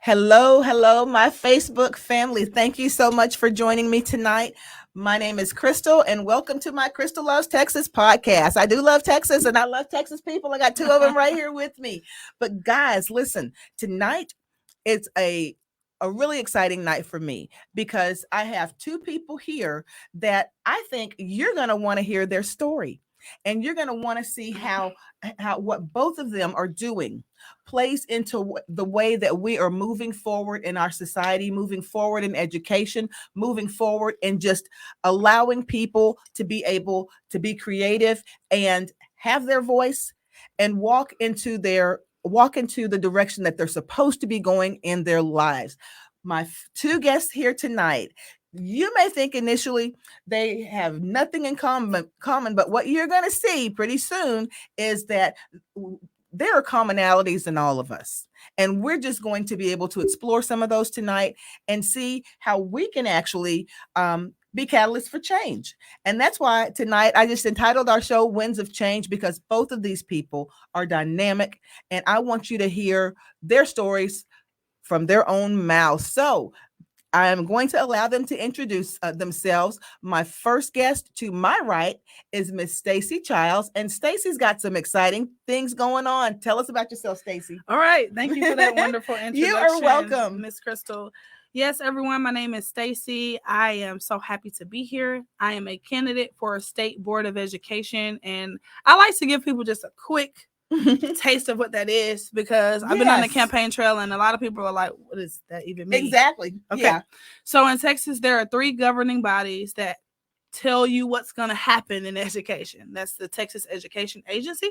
Hello, hello, my Facebook family. Thank you so much for joining me tonight. My name is Crystal, and welcome to my Crystal Loves Texas podcast. I do love Texas, and I love Texas people. I got two of them right here with me. But guys, listen, tonight it's a really exciting night for me because I have two people here that I think you're going to want to hear their story. And you're going to want to see how what both of them are doing plays into the way that we are moving forward in our society, moving forward in education, moving forward in just allowing people to be able to be creative and have their voice and walk into the direction that they're supposed to be going in their lives. My two guests here tonight, you may think initially they have nothing in common, but what you're going to see pretty soon is that there are commonalities in all of us. And we're just going to be able to explore some of those tonight and see how we can actually be catalysts for change. And that's why tonight I just entitled our show Winds of Change, because both of these people are dynamic and I want you to hear their stories from their own mouths. So I am going to allow them to introduce themselves. My first guest to my right is Miss Staci Childs, and Stacy's got some exciting things going on. Tell us about yourself, Stacy. All right. Thank you for that wonderful introduction. You are welcome, Miss Crystal. Yes, everyone, my name is Stacy. I am so happy to be here. I am a candidate for a state board of education, and I like to give people just a quick taste of what that is because I've been on the campaign trail and a lot of people are like, what does that even mean? Exactly. Okay. Yeah. So in Texas, there are 3 governing bodies that tell you what's going to happen in education. That's the Texas Education Agency,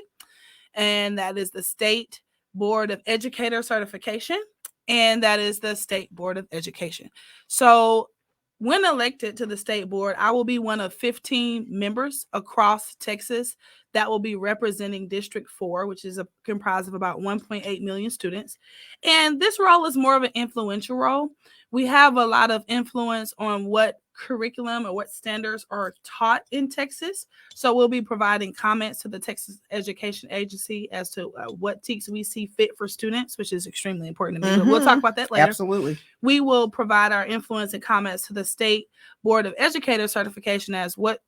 and that is the State Board of Educator Certification, and that is the State Board of Education. So when elected to the state board, I will be one of 15 members across Texas that will be representing District 4, which is comprised of about 1.8 million students. And this role is more of an influential role. We have a lot of influence on what curriculum or what standards are taught in Texas. So we'll be providing comments to the Texas Education Agency as to what TEKS we see fit for students, which is extremely important to me. But we'll talk about that later. Absolutely. We will provide our influence and comments to the State Board of Educator Certification as what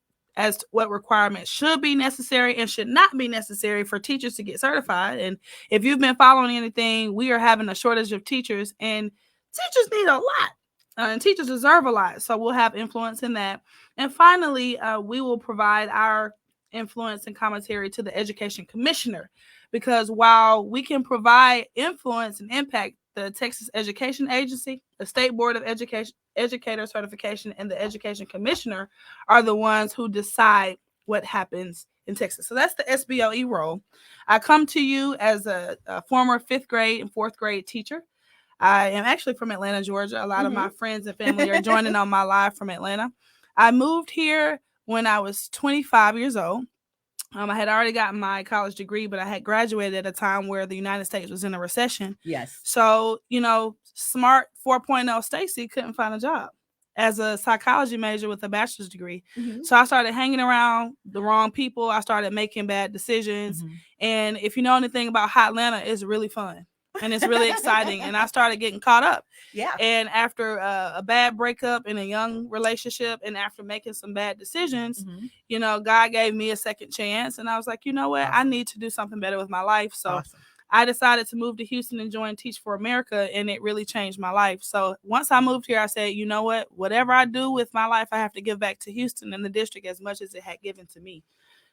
requirements should be necessary and should not be necessary for teachers to get certified. And if you've been following anything, we are having a shortage of teachers, and teachers need a lot. And teachers deserve a lot. So we'll have influence in that. And finally, we will provide our influence and commentary to the Education Commissioner, because while we can provide influence and impact, the Texas Education Agency, the State Board of Educator Certification, and the Education Commissioner are the ones who decide what happens in Texas. So that's the SBOE role. I come to you as a former 5th grade and 4th grade teacher. I am actually from Atlanta, Georgia. A lot of my friends and family are joining on my live from Atlanta. I moved here when I was 25 years old. I had already gotten my college degree, but I had graduated at a time where the United States was in a recession. Yes. So, smart 4.0 Stacy couldn't find a job as a psychology major with a bachelor's degree. So I started hanging around the wrong people. I started making bad decisions. And if you know anything about Hot Atlanta, it's really fun. And it's really exciting. And I started getting caught up. Yeah. And after a bad breakup in a young relationship, and after making some bad decisions, God gave me a second chance. And I was like, you know what? I need to do something better with my life. So I decided to move to Houston and join Teach for America. And it really changed my life. So once I moved here, I said, you know what? Whatever I do with my life, I have to give back to Houston and the district as much as it had given to me.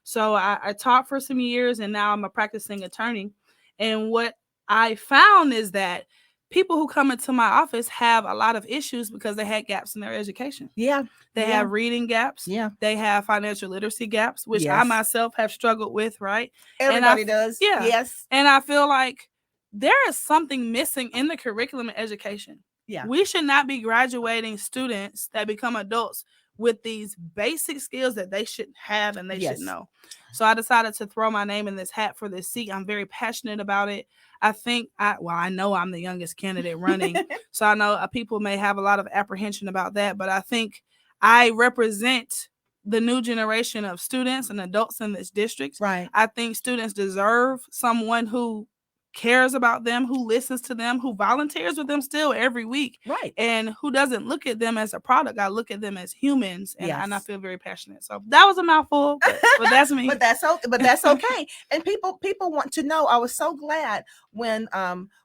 So I taught for some years, and now I'm a practicing attorney. And what I found is that people who come into my office have a lot of issues because they had gaps in their education. Yeah. They have reading gaps. Yeah. They have financial literacy gaps, which I myself have struggled with, right? Everybody does. Yeah. Yes. And I feel like there is something missing in the curriculum in education. Yeah. We should not be graduating students that become adults with these basic skills that they should have and they should know. So I decided to throw my name in this hat for this seat. I'm very passionate about it. I know I'm the youngest candidate running. So I know people may have a lot of apprehension about that, but I think I represent the new generation of students and adults in this district. Right. I think students deserve someone who cares about them, who listens to them, who volunteers with them still every week, Right. and who doesn't look at them as a product. I look at them as humans, and I Yes. feel very passionate. So that was a mouthful, but that's me. But that's okay. And people want to know. I was so glad when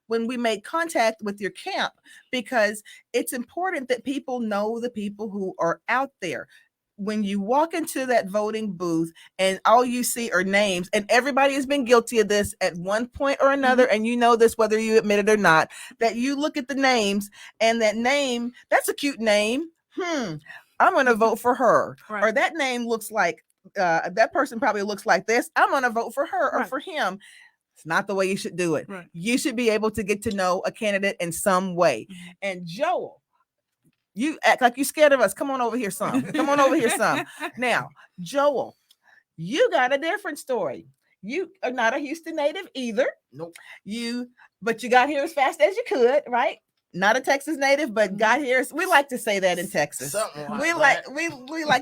we made contact with your camp, because it's important that people know the people who are out there. When you walk into that voting booth and all you see are names, and everybody has been guilty of this at one point or another, and you know this whether you admit it or not, that you look at the names, and that name, that's a cute name. I'm going to vote for her. Right. Or that name looks like that person probably looks like this. I'm going to vote for her or Right. for him. It's not the way you should do it. Right. You should be able to get to know a candidate in some way. And Joel, you act like you're scared of us. Come on over here, some. Come on over here, some. Now, Joel, you got a different story. You are not a Houston native either. Nope. But you got here as fast as you could, right? Not a Texas native, but got here. We like to say that in Texas. We like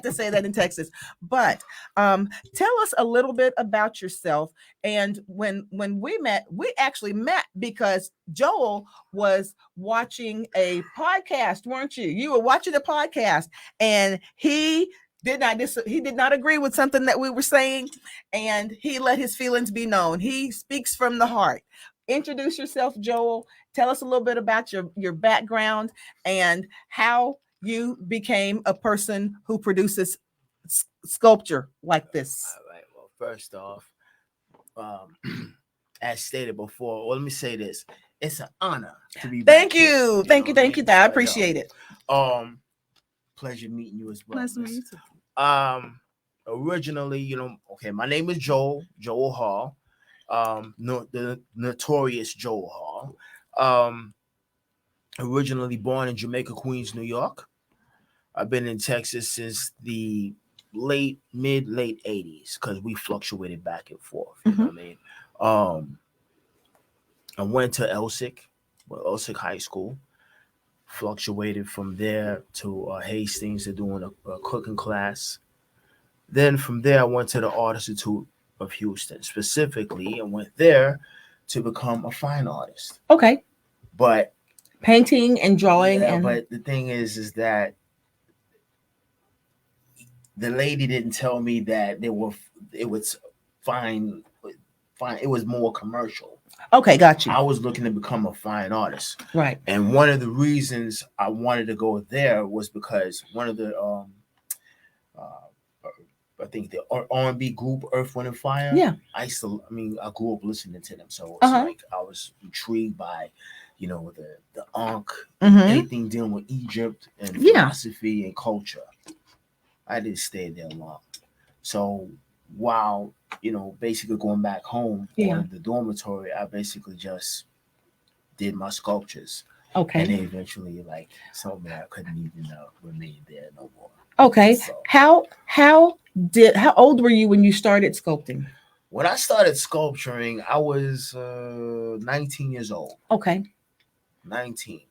to say that in Texas. But tell us a little bit about yourself. And when we met, we actually met because Joel was watching a podcast, weren't you? You were watching a podcast, and he did not agree with something that we were saying, and he let his feelings be known. He speaks from the heart. Introduce yourself, Joel. Tell us a little bit about your background and how you became a person who produces sculpture like this. All right. Well, first off, as stated before, well, let me say this: it's an honor to be. Thank you. Thank you. I appreciate it. Pleasure meeting you as well. Nice to meet you. Originally, okay, my name is Joel Hall. The notorious Joel Hall. Originally born in Jamaica, Queens, New York. I've been in Texas since the late 80s because we fluctuated back and forth. You know what I mean? I went to Elsick High School. Fluctuated from there to Hastings to doing a cooking class. Then from there, I went to the Art Institute of Houston. Specifically, I went there to become a fine artist. Okay. But painting and drawing. But the thing is that the lady didn't tell me that it was fine. It was more commercial. Okay, got you. I was looking to become a fine artist. Right. And one of the reasons I wanted to go there was because one of the I think the R&B group Earth, Wind and Fire. Yeah. I grew up listening to them. So it's like I was intrigued by, the Ankh, anything dealing with Egypt and philosophy and culture. I didn't stay there long. So while, basically going back home in the dormitory, I basically just did my sculptures. Okay. And they eventually told me I couldn't even remain there no more. Okay. So, how old were you when you started sculpting? When I started sculpturing, I was 19 years old. Okay. 19.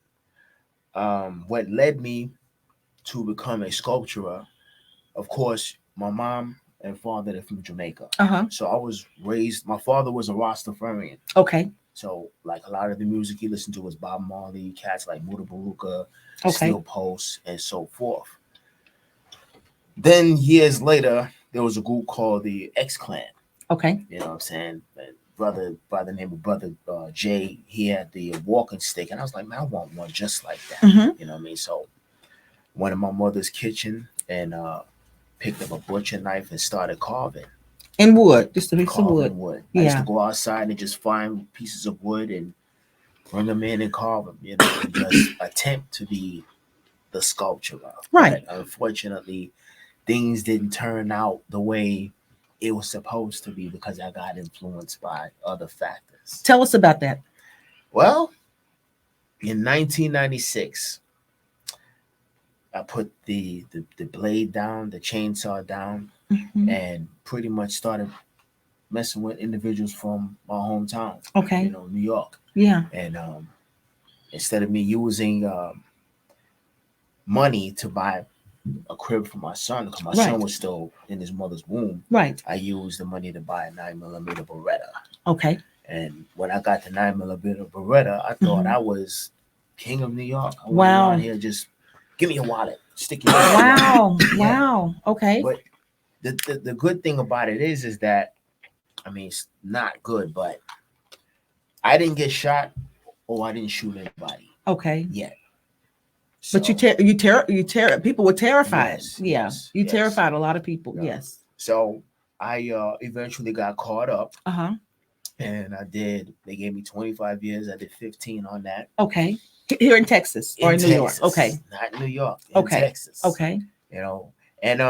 What led me to become a sculptor, of course, my mom and father, they're from Jamaica. So I was raised, my father was a Rastafarian. Okay. So a lot of the music he listened to was Bob Marley, cats like Muda Baruka, Steel Pulse, and so forth. Then years later, there was a group called the X-Clan. Okay. You know what I'm saying? Brother by the name of Brother Jay, he had the walking stick. And I was like, man, I want one just like that. You know what I mean? So went in my mother's kitchen and picked up a butcher knife and started carving. In wood, just a piece of wood. I used to go outside and just find pieces of wood and bring them in and carve them, and just attempt to be the sculptor. Right. But unfortunately, things didn't turn out the way it was supposed to be because I got influenced by other factors. Tell us about that. Well, in 1996, I put the blade down, the chainsaw down, and pretty much started messing with individuals from my hometown. Okay. New York. Yeah. And instead of me using money to buy a crib for my son, because my son was still in his mother's womb. Right. I used the money to buy a 9mm Beretta. Okay. And when I got the 9mm Beretta, I thought Mhm. I was king of New York. I was Wow. around here, just give me your wallet, stick your wallet. Wow. Yeah. Wow. Okay. But the good thing about it is that, I mean, it's not good, but I didn't get shot or I didn't shoot anybody Okay. yet. But you people were terrified. Yes, Yeah. yes, You yes. terrified a lot of people. Yeah. Yes. So I eventually got caught up, Uh-huh. and they gave me 25 years. I did 15 on that. Okay. Here in Texas or in New York. Texas. Okay. Not New York, in Okay. Texas. Okay. You know, and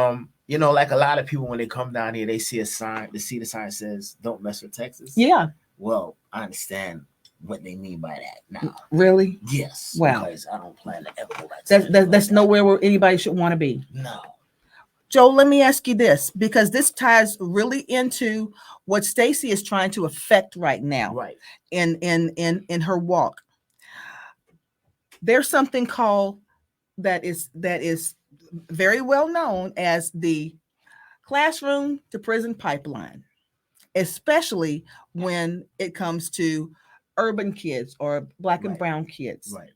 like a lot of people when they come down here, they see a sign, the sign says, "Don't mess with Texas." Yeah. Well, I understand what they mean by that now. Really? Yes. Wow. Because I don't plan to ever go back to That's nowhere where anybody should want to be. No. Joe, let me ask you this, because this ties really into what Stacy is trying to affect right now. Right. In her walk. There's something called that is very well known as the classroom to prison pipeline, especially when it comes to urban kids or Black and Right. brown kids. Right.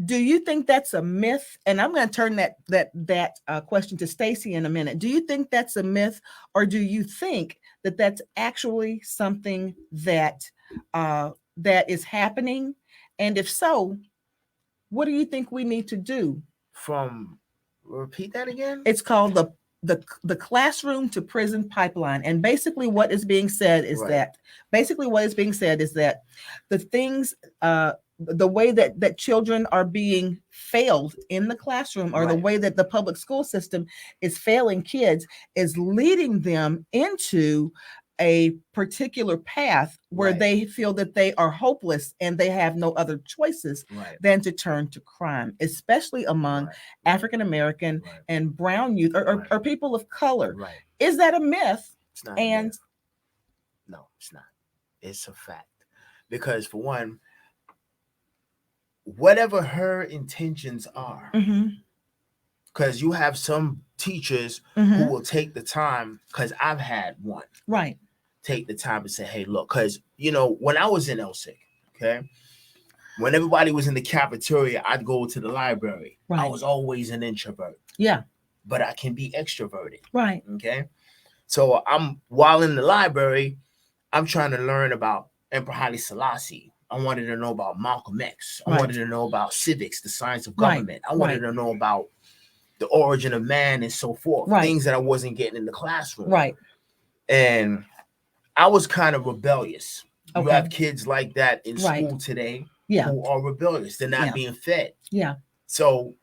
Do you think that's a myth? And I'm going to turn that question to Stacy in a minute. Do you think that's a myth, or do you think that that's actually something that that is happening? And if so, what do you think we need to do? Repeat that again. It's called the classroom to prison pipeline, and basically what is being said is Right. that the things the way that children are being failed in the classroom, or the Right. way that the public school system is failing kids, is leading them into a particular path where Right. they feel that they are hopeless and they have no other choices Right. than to turn to crime, especially among Right. African American Right. and brown youth, or Right. people of color. Right. Is that a myth? It's not. And- a myth. No, it's not. It's a fact. Because for one, whatever her intentions are, Mhm, because you have some teachers who mhm. will take the time, because I've had one Right. take the time and say, hey, look, because when I was in LSIC, okay, when everybody was in the cafeteria, I'd go to the library. I Right. was always an introvert, Yeah. but I can be extroverted. Right. Okay. So while in the library, I'm trying to learn about Emperor Haile Selassie. I wanted to know about Malcolm X. I Right. wanted to know about civics, the science of Right. government. I wanted to know about the origin of man and so forth. Right. Things that I wasn't getting in the classroom. Right. And I was kind of rebellious. You Okay. have kids like that in Right. school today Yeah. who are rebellious. They're not Yeah. being fed. Yeah. So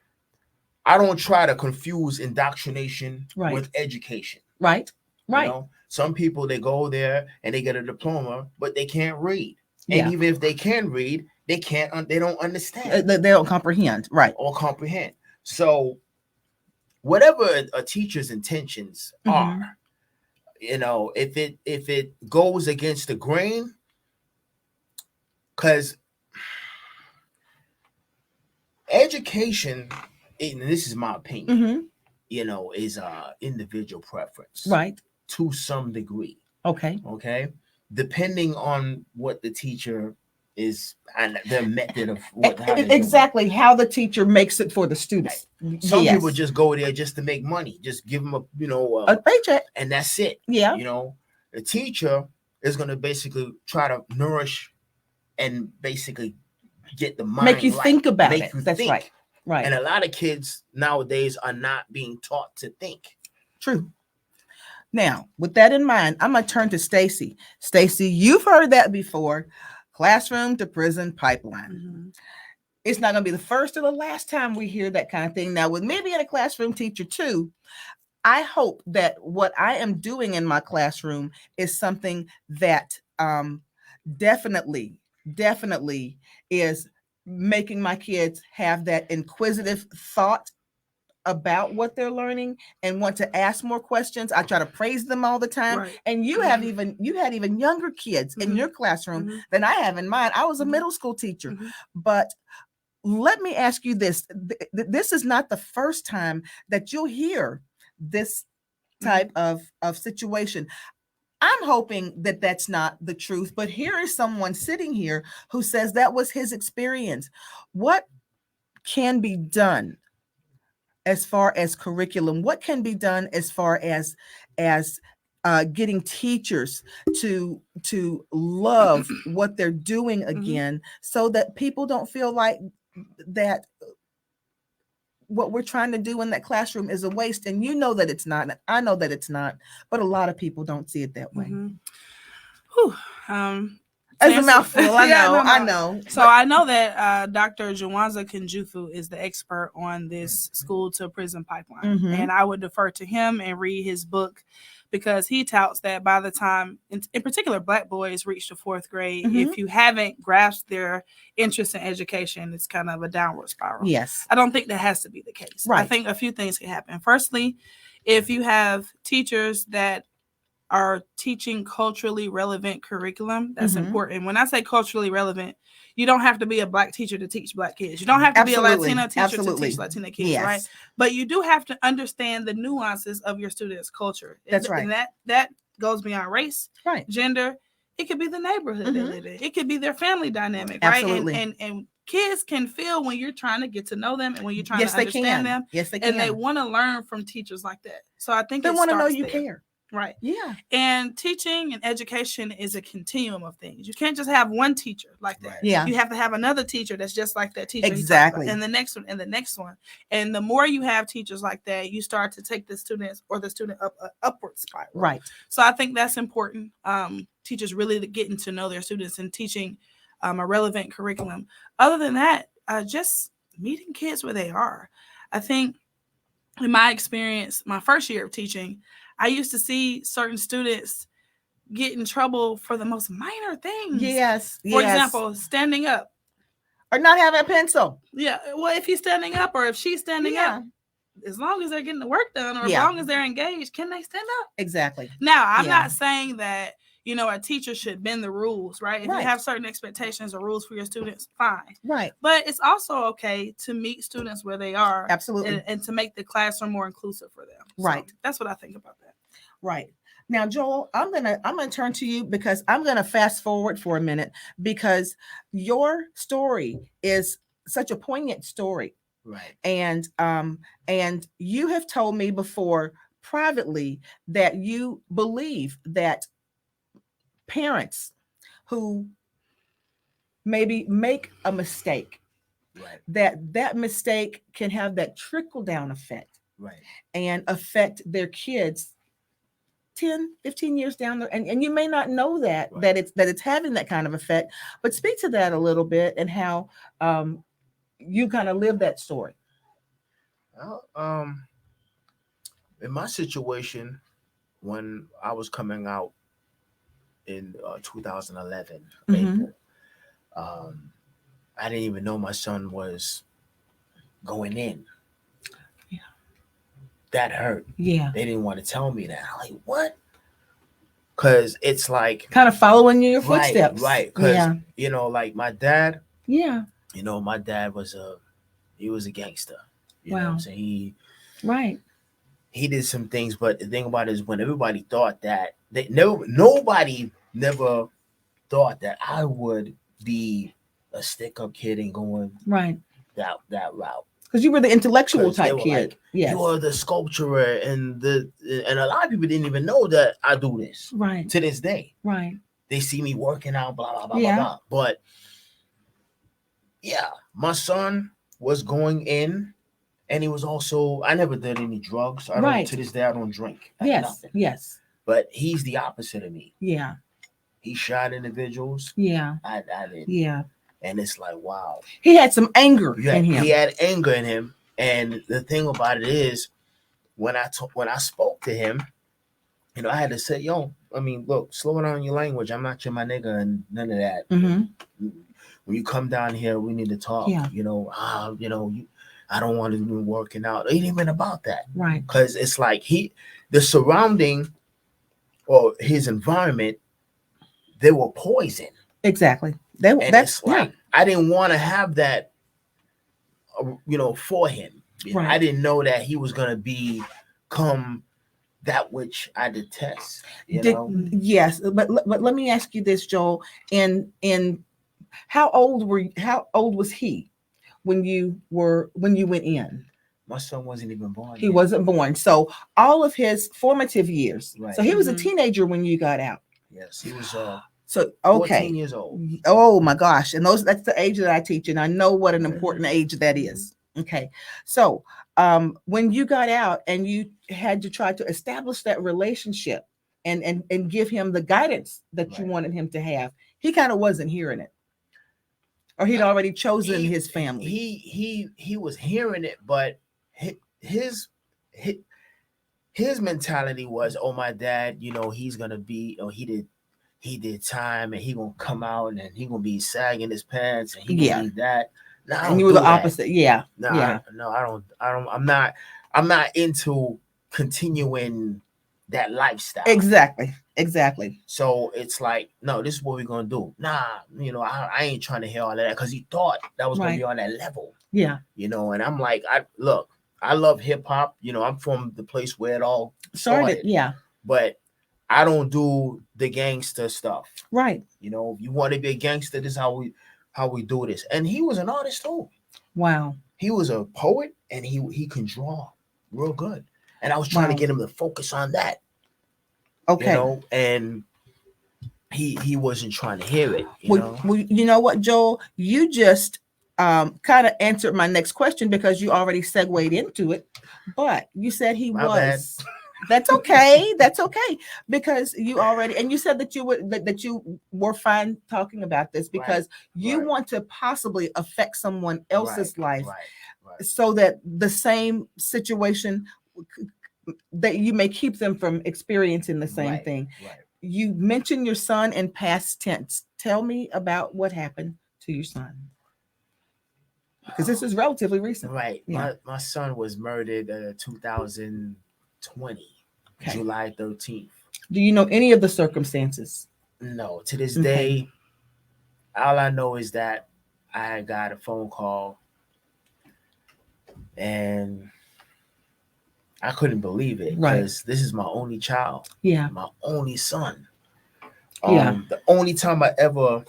I don't try to confuse indoctrination Right. with education. Right. Right. You know? Some people, they go there and they get a diploma, but they can't read. Yeah. And even if they can read, they don't understand They don't comprehend. Right. or comprehend. So whatever a teacher's intentions Mhm. are, if it goes against the grain, because education, and this is my opinion, Mhm. is individual preference, Right. to some degree. Okay. Okay, depending on what the teacher is and their method of how they do it. Exactly how the teacher makes it for the students. Some Yes. people just go there just to make money, just give them a paycheck. and that's it. Yeah. The teacher is going to basically try to nourish and basically get the mind, Make you right, think about make it. you That's think. right. Right. And a lot of kids nowadays are not being taught to think. True. Now, with that in mind, I'm going to turn to Stacy. Stacy, you've heard that before. Classroom to prison pipeline. Mhm. It's not going to be the first or the last time we hear that kind of thing. Now, with me being a classroom teacher too, I hope that what I am doing in my classroom is something that definitely is making my kids have that inquisitive thought about what they're learning and want to ask more questions. I try to praise them all the time. Right. And you had even younger kids in Mhm. your classroom Mhm. than I have in mine. I was a Mhm. middle school teacher. Mhm. But let me ask you this. This is not the first time that you'll hear this type of situation. I'm hoping that that's not the truth, but here is someone sitting here who says that was his experience. What can be done as far as curriculum? What can be done as far as getting teachers to love what they're doing again, so that people don't feel like that what we're trying to do in that classroom is a waste? And you know that it's not. I know that it's not, but a lot of people don't see it that way. Whew. As a mouthful, I Yeah, know, no, no. I know. So I know that Dr. Jawanza Kinjufu is the expert on this school to prison pipeline. And I would defer to him and read his book, because he touts that by the time, in particular, Black boys reach the 4th grade, if you haven't grasped their interest in education, it's kind of a downward spiral. Yes. I don't think that has to be the case. Right. I think a few things can happen. Firstly, if you have teachers that are teaching culturally relevant curriculum, that's important. When I say culturally relevant, you don't have to be a Black teacher to teach Black kids. You don't have to be a Latina teacher to teach Latina kids, right? But you do have to understand the nuances of your students' culture. That's right. And that goes beyond race, gender. It could be the neighborhood they live in. It could be their family dynamic, Absolutely. right? And kids can feel when you're trying to get to know them and when you're trying to understand them. Yes, they can. And they want to learn from teachers like that. So I think they want to know you care. Right. Yeah. And teaching and education is a continuum of things. You can't just have one teacher like that. Yeah. You have to have another teacher that's just like that teacher. Exactly. And the next one, and the next one. And the more you have teachers like that, you start to take the students or the student up an upward spiral. Right. So I think that's important. Teachers really getting to know their students and teaching a relevant curriculum. Other than that, just meeting kids where they are. I think in my experience, my first year of teaching, I used to see certain students get in trouble for the most minor things. Yes. For example, standing up. Or not having a pencil. Yeah. Well, if he's standing up or if she's standing up, as long as they're getting the work done or as long as they're engaged, can they stand up? Exactly. Now, I'm not saying that, a teacher should bend the rules, right? If you have certain expectations or rules for your students, fine. Right. But it's also okay to meet students where they are. Absolutely. And to make the classroom more inclusive for them. Right. So that's what I think about that. Right. Now, Joel, I'm gonna turn to you because I'm gonna fast forward for a minute, because your story is such a poignant story. Right. And you have told me before privately that you believe that parents who maybe make a mistake, that mistake can have that trickle down effect, and affect their kids 10, 15 years down there. And you may not know that it's having that kind of effect, but speak to that a little bit and how you kind of live that story. Well, in my situation, when I was coming out in 2011, April, I didn't even know my son was going in. That hurt. Yeah. They didn't want to tell me that. I'm like, what? Because it's like kind of following your footsteps. Right. Because, like my dad. Yeah. My dad was a gangster. You know what I'm saying? He did some things, but the thing about it is when everybody thought that, nobody never thought that I would be a stick-up kid and going that route. Because you were the intellectual type kid. Like, you are the sculptor, and a lot of people didn't even know that I do this. Right. To this day. Right. They see me working out, blah, blah, blah, blah, blah. But my son was going in, and he was also, I never did any drugs. To this day, I don't drink. Nothing. Yes. But he's the opposite of me. Yeah. He shot individuals. Yeah. I didn't. Yeah. And it's like, wow. He had some anger in him. He had anger in him. And the thing about it is, when I spoke to him, I had to say, look, slow down your language. I'm not your my nigga and none of that. When you come down here, we need to talk. Yeah. I don't want to be working out. It ain't even about that. Right. Because it's like the surrounding or his environment, they were poison. Exactly. That's like, I didn't want to have that, for him. I didn't know that he was going to become that which I detest. You Did, know, yes, but let me ask you this, Joel. In how old were you, how old was he when you went in? my son wasn't even born He yet. wasn't born. So all of his formative years. Right. So he was a Mhm. teenager when you got out. Yes, he was So 14 okay. years old. Oh my gosh. And that's the age that I teach, and I know what an Right. important age that is. Okay. So when you got out and you had to try to establish that relationship and give him the guidance that you Right. wanted him to have, he kind of wasn't hearing it. Or he'd already chosen his family. He was hearing it, but his his mentality was, oh, my dad, you know, he's gonna be, or he did time, and he gonna come out and he gonna be sagging his pants, and he gonna be that. No, I And don't you were do the that. opposite. Yeah. No, Yeah. I don't. I'm not into continuing that lifestyle. Exactly. So it's like, no, this is what we're gonna do. Nah, you know, I ain't trying to hear all of that, because he thought that was gonna Right. be on that level. Yeah. You know, and I'm like, I love hip hop. You know, I'm from the place where it all started. Yeah. But I don't do the gangster stuff. Right. You know, if you want to be a gangster, this is how we do this. And he was an artist too. Wow. He was a poet, and he can draw real good. And I was trying to get him to focus on that. Okay. You know, and he wasn't trying to hear it. Well, you know what, Joel? You just kind of answered my next question because you already segued into it. But you said he My was. bad. That's okay. That's okay. Because you already, and you said that you were fine talking about this because you want to possibly affect someone else's life, so that the same situation, that you may keep them from experiencing the same thing. Right. You mentioned your son in past tense. Tell me about what happened to your son, because this is relatively recent. Right. Yeah. My son was murdered 2020, Okay. July 13th. Do you know any of the circumstances? No, to this Okay. day, all I know is that I got a phone call, and I couldn't believe it, because this is my only child. Yeah. My only son. Yeah. The only time I ever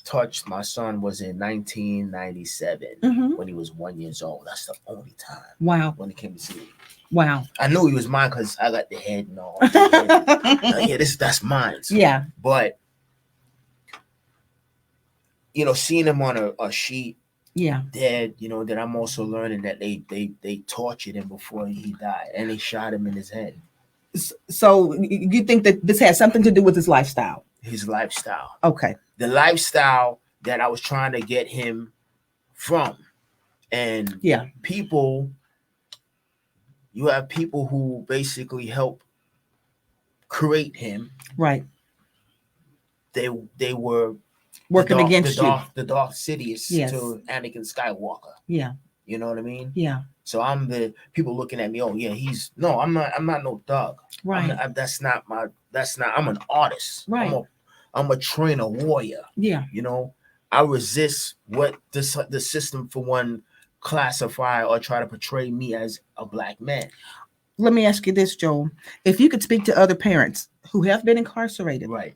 touched my son was in 1997, when he was 1 year old. That's the only time. Wow. When he came to see me. Wow. I knew he was mine because I got the head and all. Yeah, that's mine. Yeah. But you know, seeing him on a sheet, dead, you know, that I'm also learning that they tortured him before he died, and they shot him in his head. So you think that this has something to do with his lifestyle? His lifestyle. Okay. The lifestyle that I was trying to get him from. And people, you have people who basically help create him. Right. They were working against you. The Darth Sidious to Anakin Skywalker. Yeah. You know what I mean? Yeah. So I'm the people looking at me. Oh yeah, I'm not no thug. Right. I'm an artist. Right. I'm a trainer warrior. Yeah. You know, I resist what the system for one classify or try to portray me as a black man. Let me ask you this, Joel. If you could speak to other parents who have been incarcerated, right,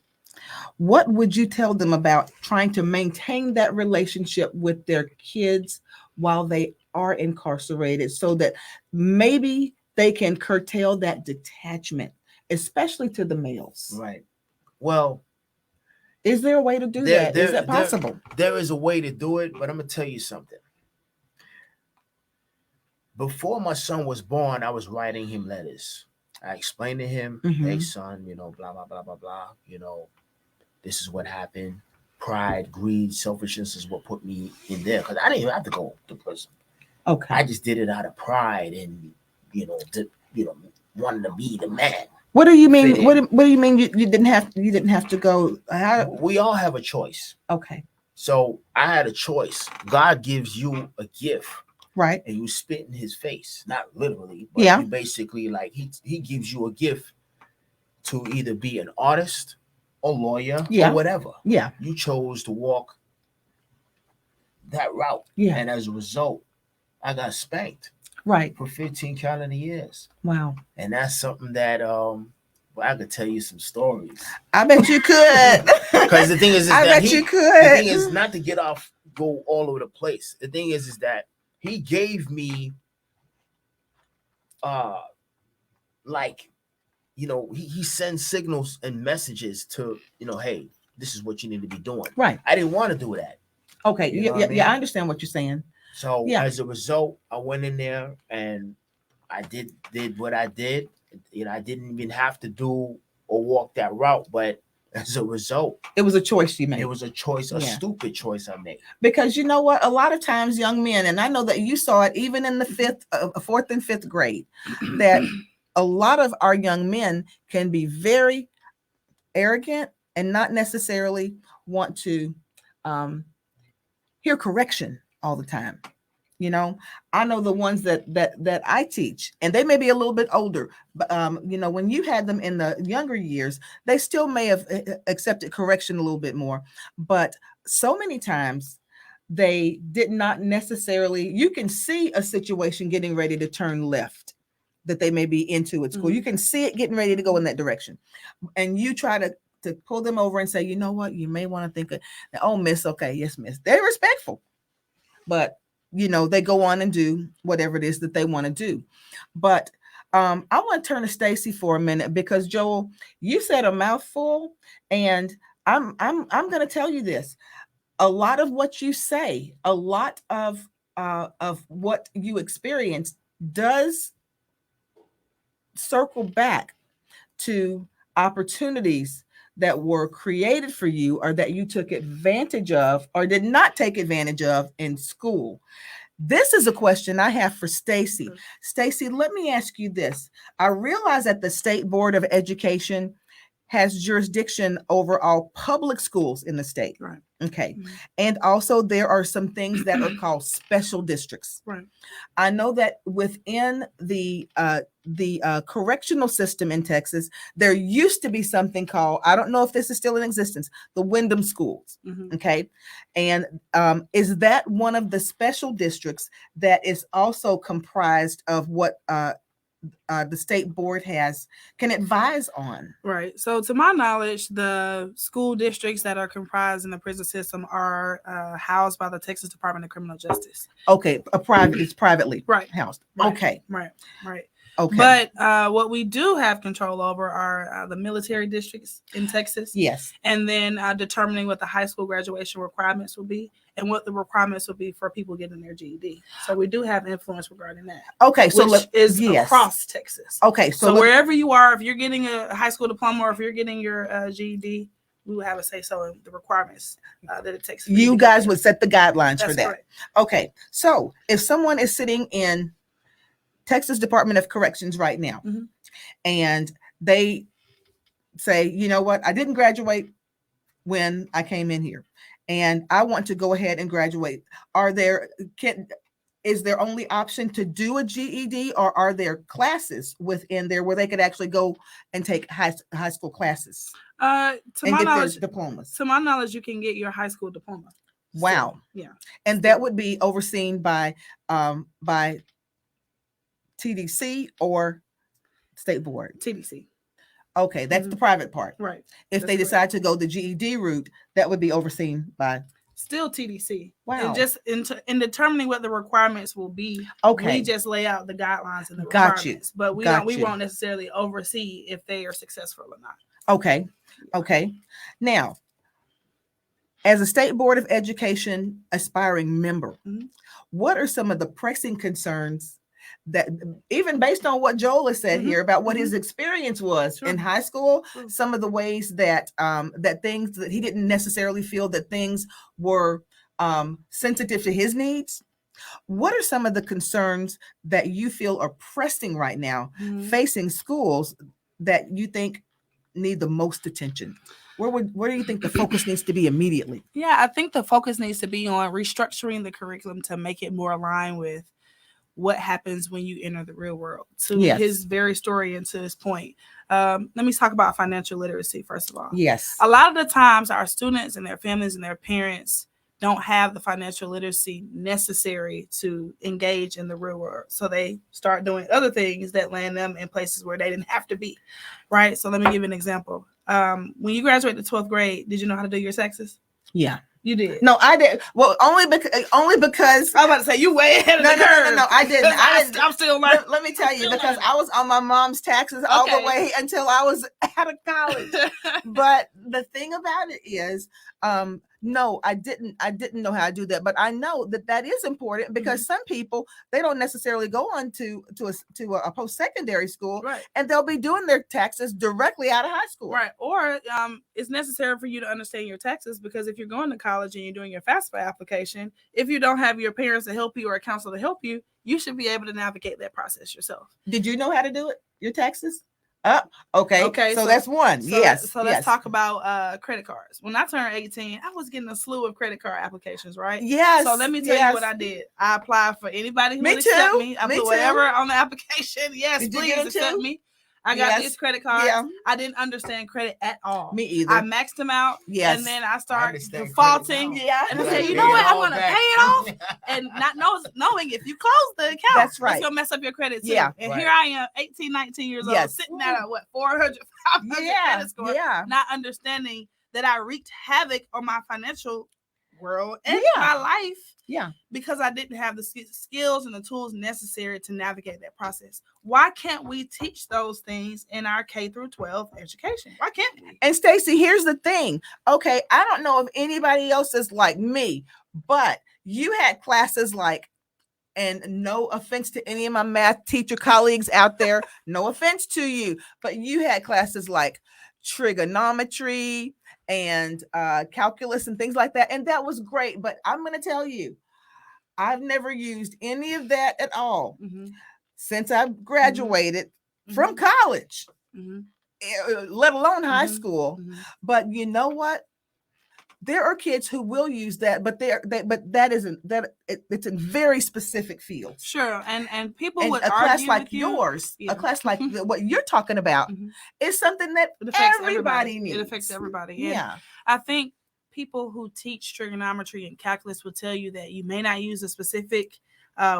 what would you tell them about trying to maintain that relationship with their kids while they are incarcerated, so that maybe they can curtail that detachment, especially to the males? Right. Well, is there a way to do that? Is that possible? There is a way to do it, but I'm going to tell you something. Before my son was born, I was writing him letters. I explained to him, hey, son, you know, blah, blah, blah, blah, blah. You know, this is what happened. Pride, greed, selfishness is what put me in there, because I didn't even have to go to prison. Okay. I just did it out of pride and, wanting to be the man. What do you mean? What do you mean you didn't have to go? We all have a choice. Okay. So I had a choice. God gives you a gift. Right. And you spit in his face. Not literally, but you basically, like, he gives you a gift to either be an artist, a lawyer, or whatever. Yeah. You chose to walk that route. Yeah. And as a result, I got spanked. Right. for 15 calendar years. Wow. And that's something that well, I could tell you some stories. I bet you could. Because the thing is I that bet you the could. thing is not to go all over the place. The thing is that he gave me like, you know, he sends signals and messages to, you know, hey, this is what you need to be doing. Right. I didn't want to do that. Okay. You know what I mean? Yeah, I understand what you're saying. So Yeah. as a result, I went in there and I did what I did. You know, I didn't even have to do or walk that route, but as a result, It was a choice you made. it was a choice, a Yeah. stupid choice I made. Because you know what? A lot of times young men, and I know that you saw it even in the fourth and fifth grade, that a lot of our young men can be very arrogant and not necessarily want to hear correction all the time. You know, I know the ones that I teach, and they may be a little bit older, but you know, when you had them in the younger years, they still may have accepted correction a little bit more. But so many times they did not necessarily, you can see a situation getting ready to turn left that they may be into at school. Mhm. You can see it getting ready to go in that direction. And you try to pull them over and say, you know what, you may want to think of, oh, miss, okay, yes, miss. They're respectful, but you know, they go on and do whatever it is that they want to do. But I want to turn to Stacy for a minute, because Joel, you said a mouthful, and I'm going to tell you this. A lot of what you say, a lot of what you experience does circle back to opportunities that were created for you, or that you took advantage of or did not take advantage of in school. This is a question I have for Stacy. Stacy, let me ask you this. I realize that the State Board of Education has jurisdiction over all public schools in the state. Right. Okay. Mhm. And also there are some things that are called special districts. Right. I know that within the correctional system in Texas, there used to be something called, I don't know if this is still in existence, the Wyndham schools. Mhm. Okay. And is that one of the special districts that is also comprised of what the state board can advise on? Right. So, to my knowledge, the school districts that are comprised in the prison system are housed by the Texas Department of Criminal Justice. Okay, it's privately housed. Right. Okay. Right. Okay. But what we do have control over are the military districts in Texas. Yes. And then determining what the high school graduation requirements will be and what the requirements will be for people getting their GED. So we do have influence regarding that. Okay. So which is across Texas. Okay. So wherever you are, if you're getting a high school diploma or if you're getting your GED, we will have a say so in the requirements that it takes. You guys would set the guidelines for that. Correct. Okay. So if someone is sitting in Texas Department of Corrections right now, Mhm. and they say, you know what, I didn't graduate when I came in here, and I want to go ahead and graduate. Is there only option to do a GED, or are there classes within there where they could actually go and take high school classes To and my get knowledge, their diplomas? To my knowledge, you can get your high school diploma. Wow. So, yeah. And that would be overseen by TDC or State Board? TDC. Okay, that's the private part. Right. If they decide to go the GED route, that would be overseen by still TDC. Wow. And just in determining what the requirements will be, okay, we just lay out the guidelines and the requirements. But we won't necessarily oversee if they are successful or not. Okay. Okay. Now, as a State Board of Education aspiring member, what are some of the pressing concerns that, even based on what Joel has said here about what his experience was in high school, some of the ways that that things that he didn't necessarily feel that things were sensitive to his needs? What are some of the concerns that you feel are pressing right now facing schools that you think need the most attention? Where do you think the focus needs to be immediately? Yeah, I think the focus needs to be on restructuring the curriculum to make it more aligned with what happens when you enter the real world. To his very story and to his point. Let me talk about financial literacy, first of all. Yes. A lot of the times our students and their families and their parents don't have the financial literacy necessary to engage in the real world. So they start doing other things that land them in places where they didn't have to be, right? So let me give you an example. When you graduated the 12th grade, did you know how to do your taxes? Yeah. You did. No, I did. Well, only because I was about to say you way ahead of the curve. No, I didn't. I'm still learning. Let me tell you, because I was on my mom's taxes all the way until I was out of college. But the thing about it is, no, I didn't know how to do that, but I know that is important, because some people, they don't necessarily go on to a post-secondary school, right, and they'll be doing their taxes directly out of high school, right? Or it's necessary for you to understand your taxes, because if you're going to college and you're doing your FAFSA application, if you don't have your parents to help you or a counselor to help you, you should be able to navigate that process yourself. Did you know how to do it? Your taxes? Okay. So that's one. So let's talk about credit cards. When I turned 18, I was getting a slew of credit card applications, right? Yes. So let me tell you what I did. I applied for anybody who would accept me. I put whatever on the application. Yes, please accept me. I got these credit cards. Yeah. I didn't understand credit at all. Me either. I maxed them out. Yes. And then I started defaulting. Yeah. And I said, you know what? I'm going to pay it off. And not knowing if you close the account, that's right, it's going to mess up your credit too. Yeah. And here I am, 18, 19 years old, sitting at a 400, 500 credit score, not understanding that I wreaked havoc on my financial world and my life. Yeah. Because I didn't have the skills and the tools necessary to navigate that process. Why can't we teach those things in our K through 12 education? Why can't we? And Stacy, here's the thing. Okay, I don't know if anybody else is like me, but you had classes like, and no offense to any of my math teacher colleagues out there, no offense to you, but you had classes like trigonometry and calculus and things like that. And that was great. But I'm going to tell you, I've never used any of that at all since I graduated from college, let alone high school. But you know what? There are kids who will use that, but it's in very specific fields. Sure, and people and would a class like you. yours, a class like what you're talking about, is something that everybody needs. It affects everybody. Yeah, I think people who teach trigonometry and calculus will tell you that you may not use a specific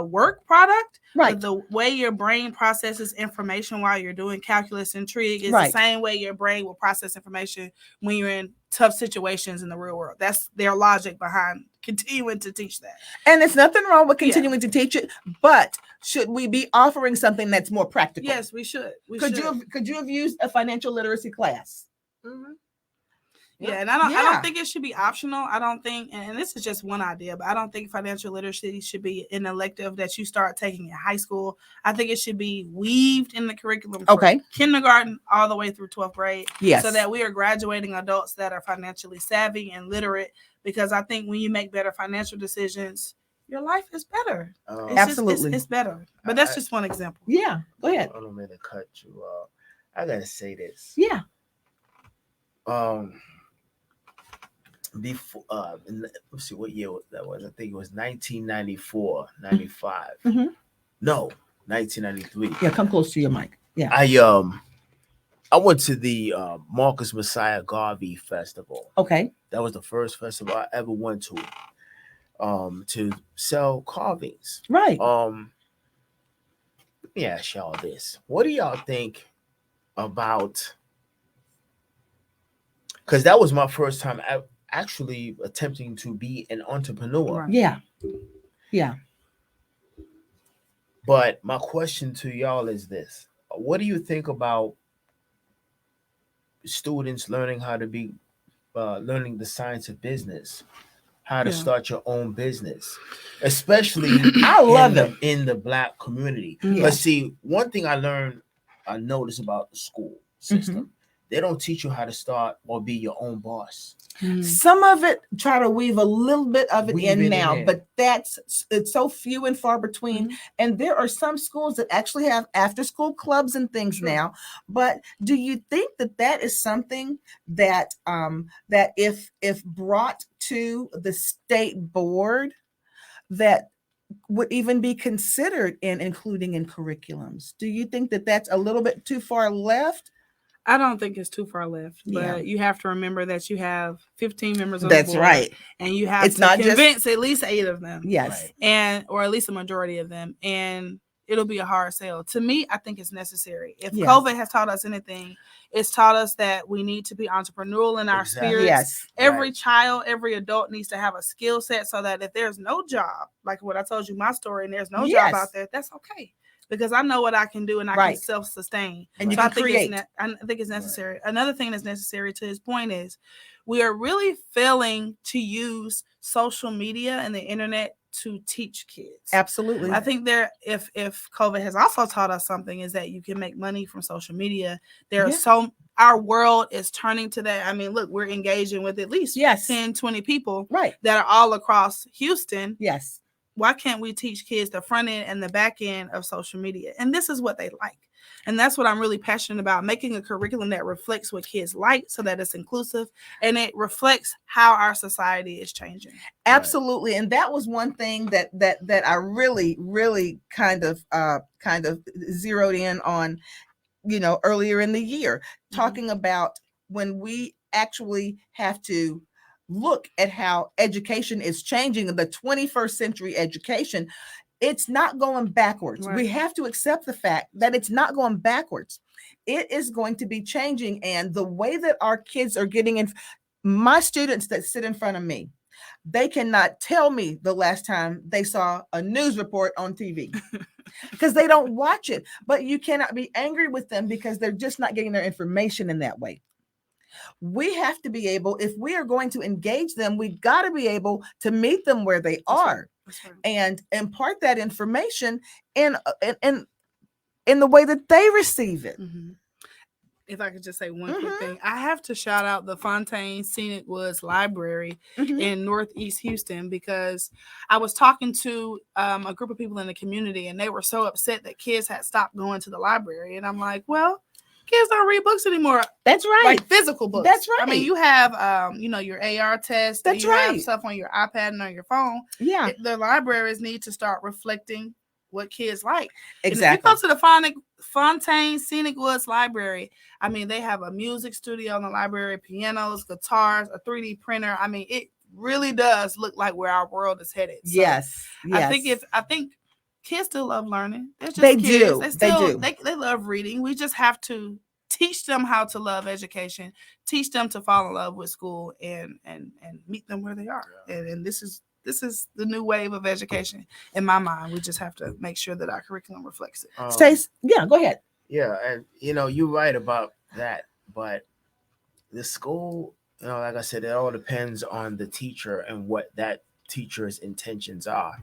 work product, right? But the way your brain processes information while you're doing calculus and trig is the same way your brain will process information when you're in tough situations in the real world. That's their logic behind continuing to teach that. And there's nothing wrong with continuing to teach it, but should we be offering something that's more practical? Yes, we should. Could you have used a financial literacy class? Yeah, and I don't think it should be optional. I don't think, and this is just one idea, but I don't think financial literacy should be an elective that you start taking in high school. I think it should be weaved in the curriculum from kindergarten all the way through 12th grade. Yes. So that we are graduating adults that are financially savvy and literate, because I think when you make better financial decisions, your life is better. Absolutely. It's better. But that's just one example. Yeah, go ahead. I don't mean to cut you off. I got to say this. Yeah. Before let's see what year that was. I think it was 1994, 95. No, 1993. Yeah, come close to your mic. Yeah. I went to the Marcus Messiah Garvey Festival. Okay. That was the first festival I ever went to sell carvings. Right. Let me ask y'all this. What do y'all think about, because that was my first time actually attempting to be an entrepreneur. Yeah. But my question to y'all is this. What do you think about students learning how to be, learning the science of business, how to start your own business, especially I love it in the Black community? Yeah. But see, one thing I noticed about the school system, they don't teach you how to start or be your own boss. Some of it try to weave a little bit of it in now, but it's so few and far between. And there are some schools that actually have after school clubs and things now. But do you think that is something that that if brought to the state board, that would even be considered in including in curriculums? Do you think that that's a little bit too far left? I don't think it's too far left, but Yeah. you have to remember that you have 15 members of That's the board, right. and you have It's to not just- convince at least 8 of them, Yes. and or at least a majority of them, and it'll be a hard sell. To me, I think it's necessary. If Yes. COVID has taught us anything, it's taught us that we need to be entrepreneurial in our spirits. Yes. Every child, every adult needs to have a skill set so that if there's no job, like what I told you, my story, and there's no Yes. job out there, that's okay. Because I know what I can do and I Right. can self-sustain. And you So can I think create. I think it's necessary. Another thing that's necessary, to his point, is we are really failing to use social media and the internet to teach kids. Absolutely. I think if COVID has also taught us something, is that you can make money from social media. There are our world is turning to that. I mean, look, we're engaging with at least 10, 20 people Right. that are all across Houston. Yes. Why can't we teach kids the front end and the back end of social media? And this is what they like. And that's what I'm really passionate about, making a curriculum that reflects what kids like so that it's inclusive and it reflects how our society is changing. Absolutely. And that was one thing that I really kind of zeroed in on, earlier in the year, talking about when we actually have to look at how education is changing in the 21st century education. It's not going backwards. Right. We have to accept the fact that it's not going backwards. It is going to be changing. And the way that our kids are getting in, my students that sit in front of me, they cannot tell me the last time they saw a news report on TV because they don't watch it. But you cannot be angry with them because they're just not getting their information in that way. We have to be able, if we are going to engage them, we've got to be able to meet them where they are. That's right. And impart that information in the way that they receive it. Mm-hmm. If I could just say one quick thing, I have to shout out the Fontaine Scenic Woods Library in Northeast Houston, because I was talking to a group of people in the community, and they were so upset that kids had stopped going to the library. And I'm like, well, kids don't read books anymore. That's right. Like physical books. That's right. I mean, you have, your AR test. That's you right. have stuff on your iPad and on your phone. Yeah. The libraries need to start reflecting what kids like. Exactly. And if you go to the Fontaine Scenic Woods Library, I mean, they have a music studio in the library, pianos, guitars, a 3D printer. I mean, it really does look like where our world is headed. So yes. I think kids still love learning. They do. They love reading. We just have to teach them how to love education, teach them to fall in love with school, and meet them where they are. And this is the new wave of education in my mind. We just have to make sure that our curriculum reflects it. Stace, yeah, go ahead. Yeah, and you're right about that, but the school, like I said, it all depends on the teacher and what that teacher's intentions are.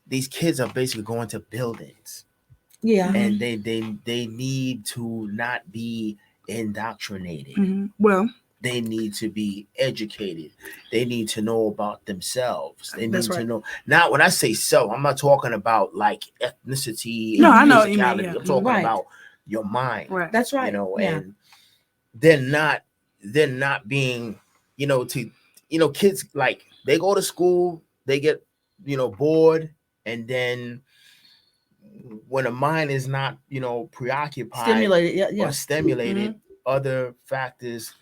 These kids are basically going to buildings. Yeah. And they need to not be indoctrinated. Well, they need to be educated. They need to know about themselves. They need to know. Now, when I say self, I'm not talking about like ethnicity. No, I know what you mean. Yeah. I'm talking about your mind. Right. That's right. And they're not being, kids, like, they go to school, they get, bored, and then when a mind is not, preoccupied, stimulated, other factors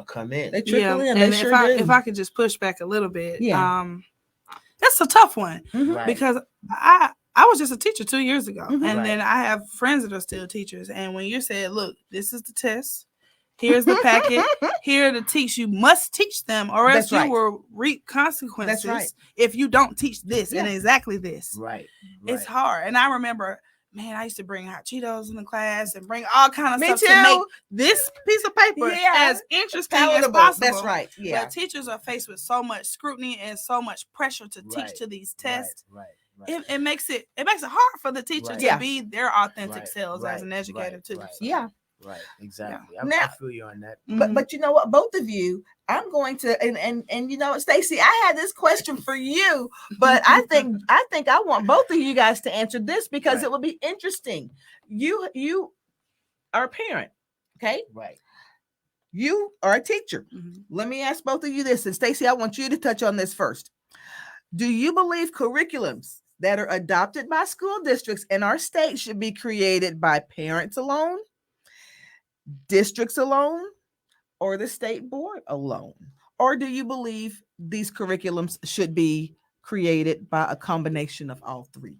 come in. They trickle in. And they if I could just push back a little bit, that's a tough one because I was just a teacher 2 years ago, and then I have friends that are still teachers. And when you said, "Look, this is the test. Here's the packet. Here to teach. You must teach them, or else you will reap consequences if you don't teach this and exactly this." Right. It's hard, and I remember. Man, I used to bring hot Cheetos in the class and bring all kind of stuff to make this piece of paper as interesting as possible. That's right. Yeah. But teachers are faced with so much scrutiny and so much pressure to teach to these tests. Right. It makes it hard for the teacher to be their authentic selves as an educator too. Right. So. Yeah. Right. Exactly. I feel you on that. But you know what? Both of you, I'm going to and you know what, Stacy, I had this question for you, but I think I want both of you guys to answer this because it would be interesting. You are a parent, okay? Right. You are a teacher. Let me ask both of you this, and Stacy, I want you to touch on this first. Do you believe curriculums that are adopted by school districts in our state should be created by parents alone, districts alone, or the state board alone? Or do you believe these curriculums should be created by a combination of all three?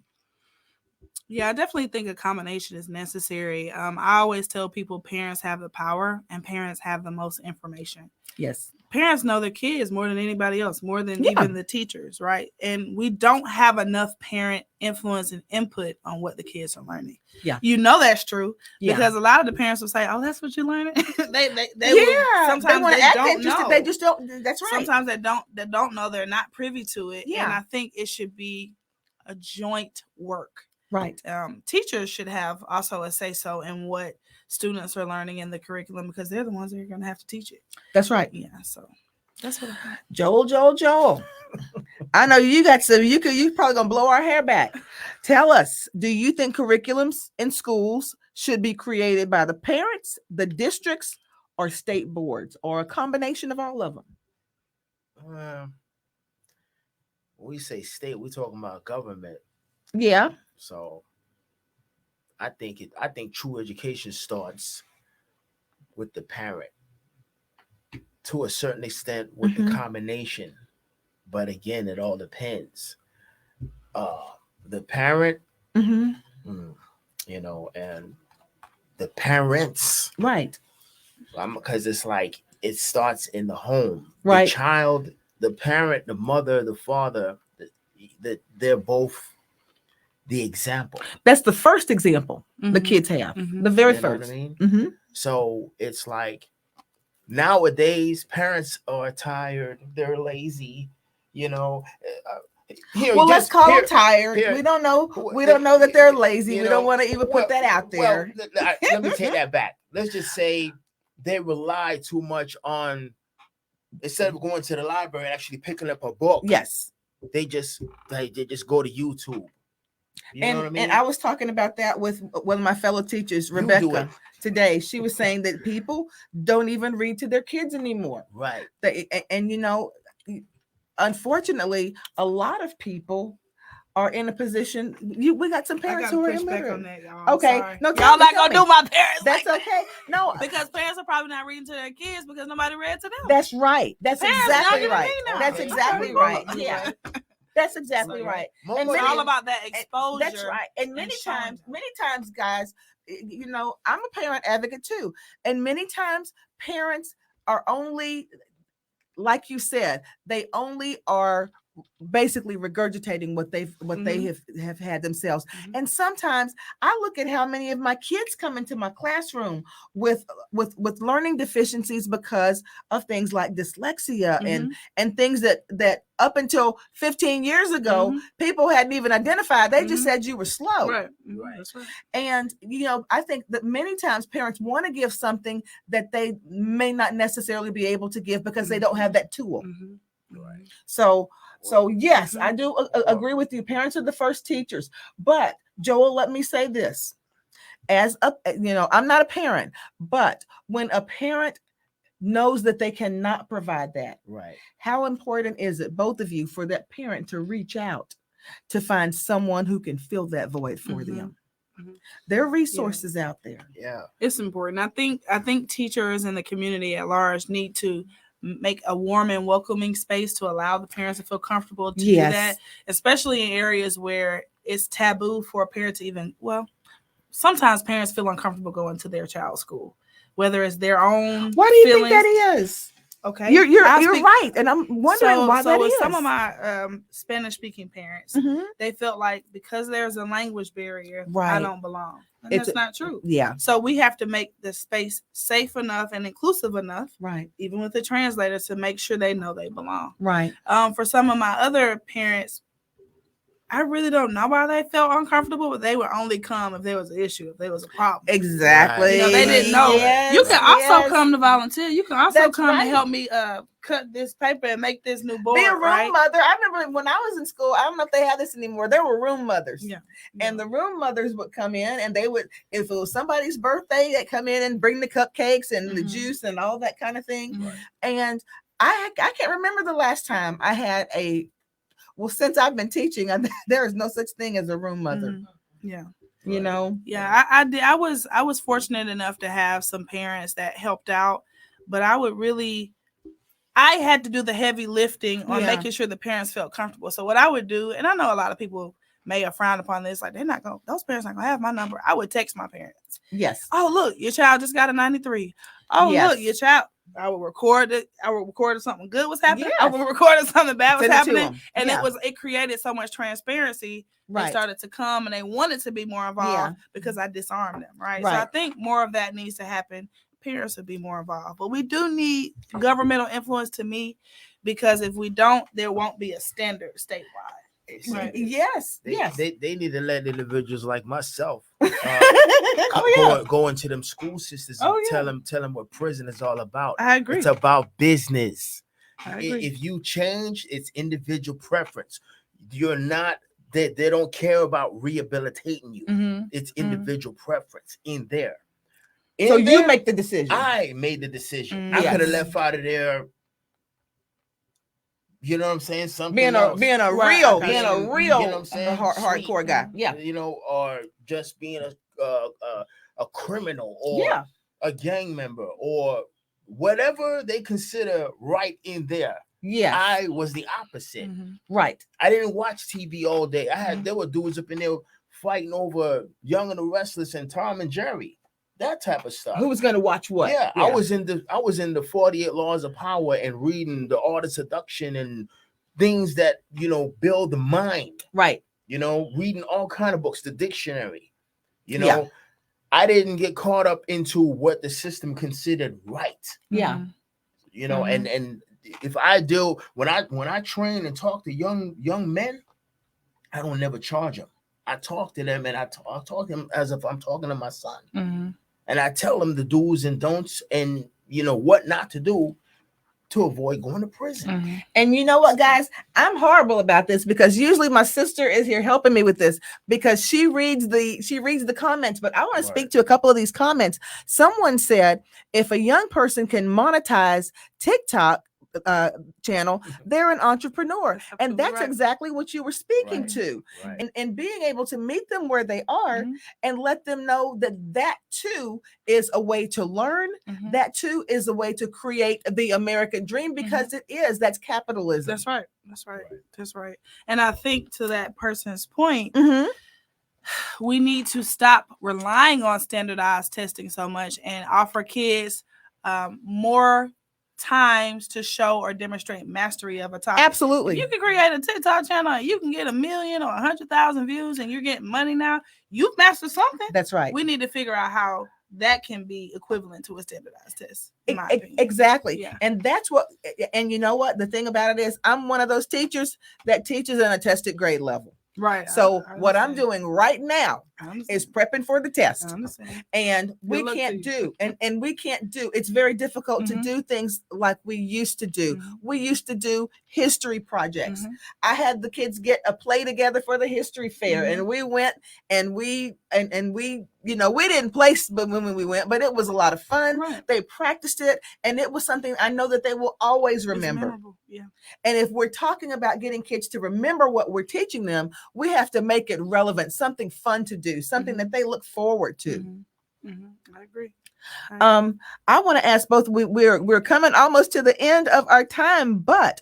Yeah, I definitely think a combination is necessary. I always tell people parents have the power and parents have the most information. Yes. Parents know their kids more than anybody else, more than Yeah. even the teachers, right? And we don't have enough parent influence and input on what the kids are learning. Yeah. You know that's true Yeah. because a lot of the parents will say, "Oh, that's what you're learning." they Yeah. sometimes wanna they act don't interested. know. They just don't. That's right. Sometimes they don't know, they're not privy to it. Yeah. And I think it should be a joint work. Right. Teachers should have also a say so in what students are learning in the curriculum because they're the ones that are going to have to teach it. That's right. Yeah, so that's what I think. Joel. I know you got some. You probably gonna blow our hair back. Tell us, do you think curriculums in schools should be created by the parents, the districts, or state boards, or a combination of all of them? When we say state, we're talking about government. Yeah. So I think true education starts with the parent to a certain extent with the combination. But again, it all depends. The parent, and the parents. Right. Because it's like it starts in the home. Right. The child, the parent, the mother, the father, they're both the example. That's the first example the kids have. The very first. What I mean? So it's like nowadays parents are tired, they're lazy, let's call them tired. We don't know that they're lazy. We don't want to even put that out there. Let me take that back. Let's just say they rely too much on, instead of going to the library and actually picking up a book. Yes. They just go to YouTube. You know what I mean? And I was talking about that with one of my fellow teachers, Rebecca, today. She was saying that people don't even read to their kids anymore. Right. Unfortunately, a lot of people are in a position. We got some parents who are illiterate. On that, y'all. Okay, sorry. no, y'all not gonna do my parents. That's like okay. No, because parents are probably not reading to their kids because nobody read to them. That's right. That's parents exactly not right. That's exactly right. Yeah. That's exactly right. And it's all about that exposure. That's right. And many times, guys, I'm a parent advocate too. And many times parents are only, like you said, they only are basically regurgitating what they have had themselves. And sometimes I look at how many of my kids come into my classroom with learning deficiencies because of things like dyslexia and things that up until 15 years ago people hadn't even identified. They just said you were slow. Right. That's right. And I think that many times parents want to give something that they may not necessarily be able to give because they don't have that tool. Right. So yes, I do agree with you. Parents are the first teachers. But Joel, let me say this. I'm not a parent, but when a parent knows that they cannot provide that, right? How How important is it, both of you, for that parent to reach out to find someone who can fill that void for them? There are resources out there. Yeah, it's important. I think teachers and the community at large need to make a warm and welcoming space to allow the parents to feel comfortable to do that, especially in areas where it's taboo for a parent to even, sometimes parents feel uncomfortable going to their child's school, whether it's their own. Why do you think that is? Okay, you're right, and I'm wondering why that is. Some of my Spanish-speaking parents, they felt like because there's a language barrier, I don't belong. And that's not true. Yeah. So we have to make the space safe enough and inclusive enough, right? Even with the translator, to make sure they know they belong. Right. For some of my other parents, I really don't know why they felt uncomfortable, but they would only come if there was an issue, if there was a problem. Exactly. They didn't know. Yes, you can also come to volunteer. You can also come right. to help me cut this paper and make this new board. Be a room mother. I remember when I was in school, I don't know if they have this anymore. There were room mothers. Yeah. And the room mothers would come in and they would, if it was somebody's birthday, they'd come in and bring the cupcakes and the juice and all that kind of thing. And I can't remember the last time I had Well, since I've been teaching, there is no such thing as a room mother. Yeah. You know? Yeah, I did. I was fortunate enough to have some parents that helped out, but I had to do the heavy lifting on making sure the parents felt comfortable. So what I would do, and I know a lot of people may have frowned upon this, like those parents not gonna have my number. I would text my parents. Yes. Oh, look, your child just got a 93. Oh, look, your child. I would record it. I would record if something good was happening. I would record if something bad was happening. And it created so much transparency. Right. They started to come and they wanted to be more involved because I disarmed them. Right. So I think more of that needs to happen. Parents would be more involved. But we do need governmental influence, to me, because if we don't, there won't be a standard statewide. Right. Yes. They need to let individuals like myself go into them school systems and tell them what prison is all about. I agree. It's about business. I agree. If you change, it's individual preference. You're not they don't care about rehabilitating you. It's individual preference in there. You make the decision. I made the decision. I could have left out of there. You know what I'm saying? Something being a real you know what I'm saying? Hardcore guy. Yeah. You know, or just being a criminal or a gang member or whatever they consider right in there. Yeah. I was the opposite. Right. I didn't watch TV all day. There were dudes up in there fighting over Young and the Restless and Tom and Jerry. That type of stuff. Who was going to watch what? Yeah, I was in the 48 Laws of Power and reading The Art of Seduction and things that, you know, build the mind. Right. You know, reading all kind of books, the dictionary. You know, I didn't get caught up into what the system considered right. Yeah. You know, and if I do when I train and talk to young men, I don't never charge them. I talk to them and I talk to them as if I'm talking to my son. And I tell them the do's and don'ts and, you know, what not to do to avoid going to prison. And you know what, guys? I'm horrible about this because usually my sister is here helping me with this because she reads the comments. But I want to speak to a couple of these comments. Someone said, if a young person can monetize TikTok channel, they're an entrepreneur. And that's exactly what you were speaking to. And being able to meet them where they are and let them know that too is a way to learn. That too is a way to create the American dream because that's capitalism. That's right. And I think to that person's point, we need to stop relying on standardized testing so much and offer kids more times to show or demonstrate mastery of a topic. Absolutely. If you can create a TikTok channel and you can get 1 million or 100,000 views and you're getting money now, you've mastered something. That's right. We need to figure out how that can be equivalent to a standardized test. Exactly. Yeah. And that's what, and you know what? The thing about it is I'm one of those teachers that teaches in a tested grade level. Right. So what I'm doing right now is prepping for the test. And we can't do, and we can't do, it's very difficult to do things like we used to do. We used to do history projects. I had the kids get a play together for the history fair and we went and we you know, we didn't place but when we went, but it was a lot of fun. They practiced it and it was something I know that they will always remember. And if we're talking about getting kids to remember what we're teaching them, we have to make it relevant, something fun to do, something that they look forward to. I agree. I want to ask both. We're coming almost to the end of our time, but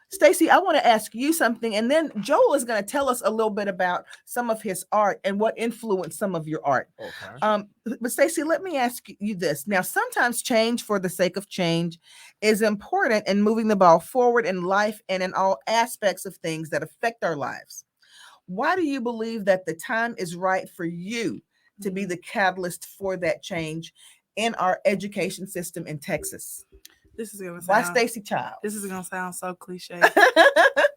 Stacy, I want to ask you something, and then Joel is going to tell us a little bit about some of his art and what influenced some of your art. Okay. But Stacy, let me ask you this. Now, sometimes change for the sake of change is important in moving the ball forward in life and in all aspects of things that affect our lives. Why do you believe that the time is right for you to be the catalyst for that change in our education system in Texas? This is gonna sound, why Staci Childs? This is gonna sound so cliche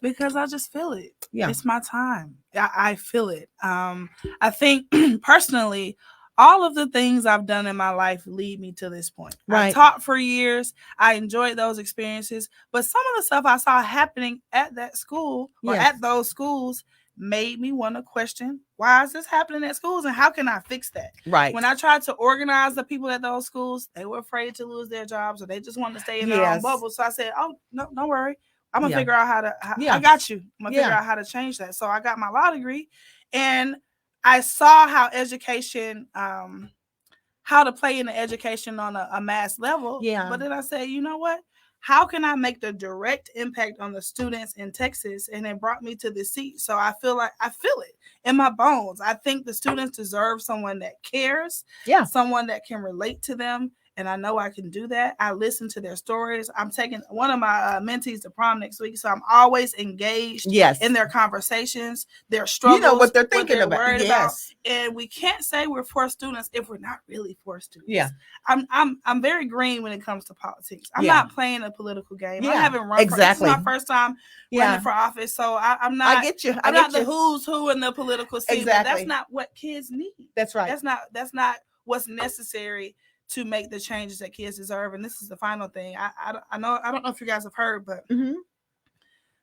because I just feel it. Yeah, it's my time. I feel it. I think personally, all of the things I've done in my life lead me to this point. I taught for years. I enjoyed those experiences, but some of the stuff I saw happening at that school or at those schools made me want to question, why is this happening at schools and how can I fix that? Right. When I tried to organize the people at those schools, they were afraid to lose their jobs or they just wanted to stay in their own bubble. So I said, oh, no, don't worry. I'm gonna Yeah. figure out how to. Yeah. I got you. I'm gonna Yeah. figure out how to change that. So I got my law degree, and I saw how education, how to play in the education on a mass level. Yeah. But then I said, you know what? How can I make the direct impact on the students in Texas? And it brought me to the seat. So I feel it in my bones. I think the students deserve someone that cares, someone that can relate to them. And I know I can do that. I listen to their stories. I'm taking one of my mentees to prom next week. So I'm always engaged in their conversations, their struggles, you know what they're thinking what about. Worried about. And we can't say we're for students if we're not really for students. Yeah. I'm very green when it comes to politics. I'm not playing a political game. I haven't run exactly. This is my first time running for office. So I'm not I get you. I'm not the who's who in the political scene. Exactly. But that's not what kids need. That's right. That's not what's necessary to make the changes that kids deserve. And this is the final thing. I know I don't know if you guys have heard, but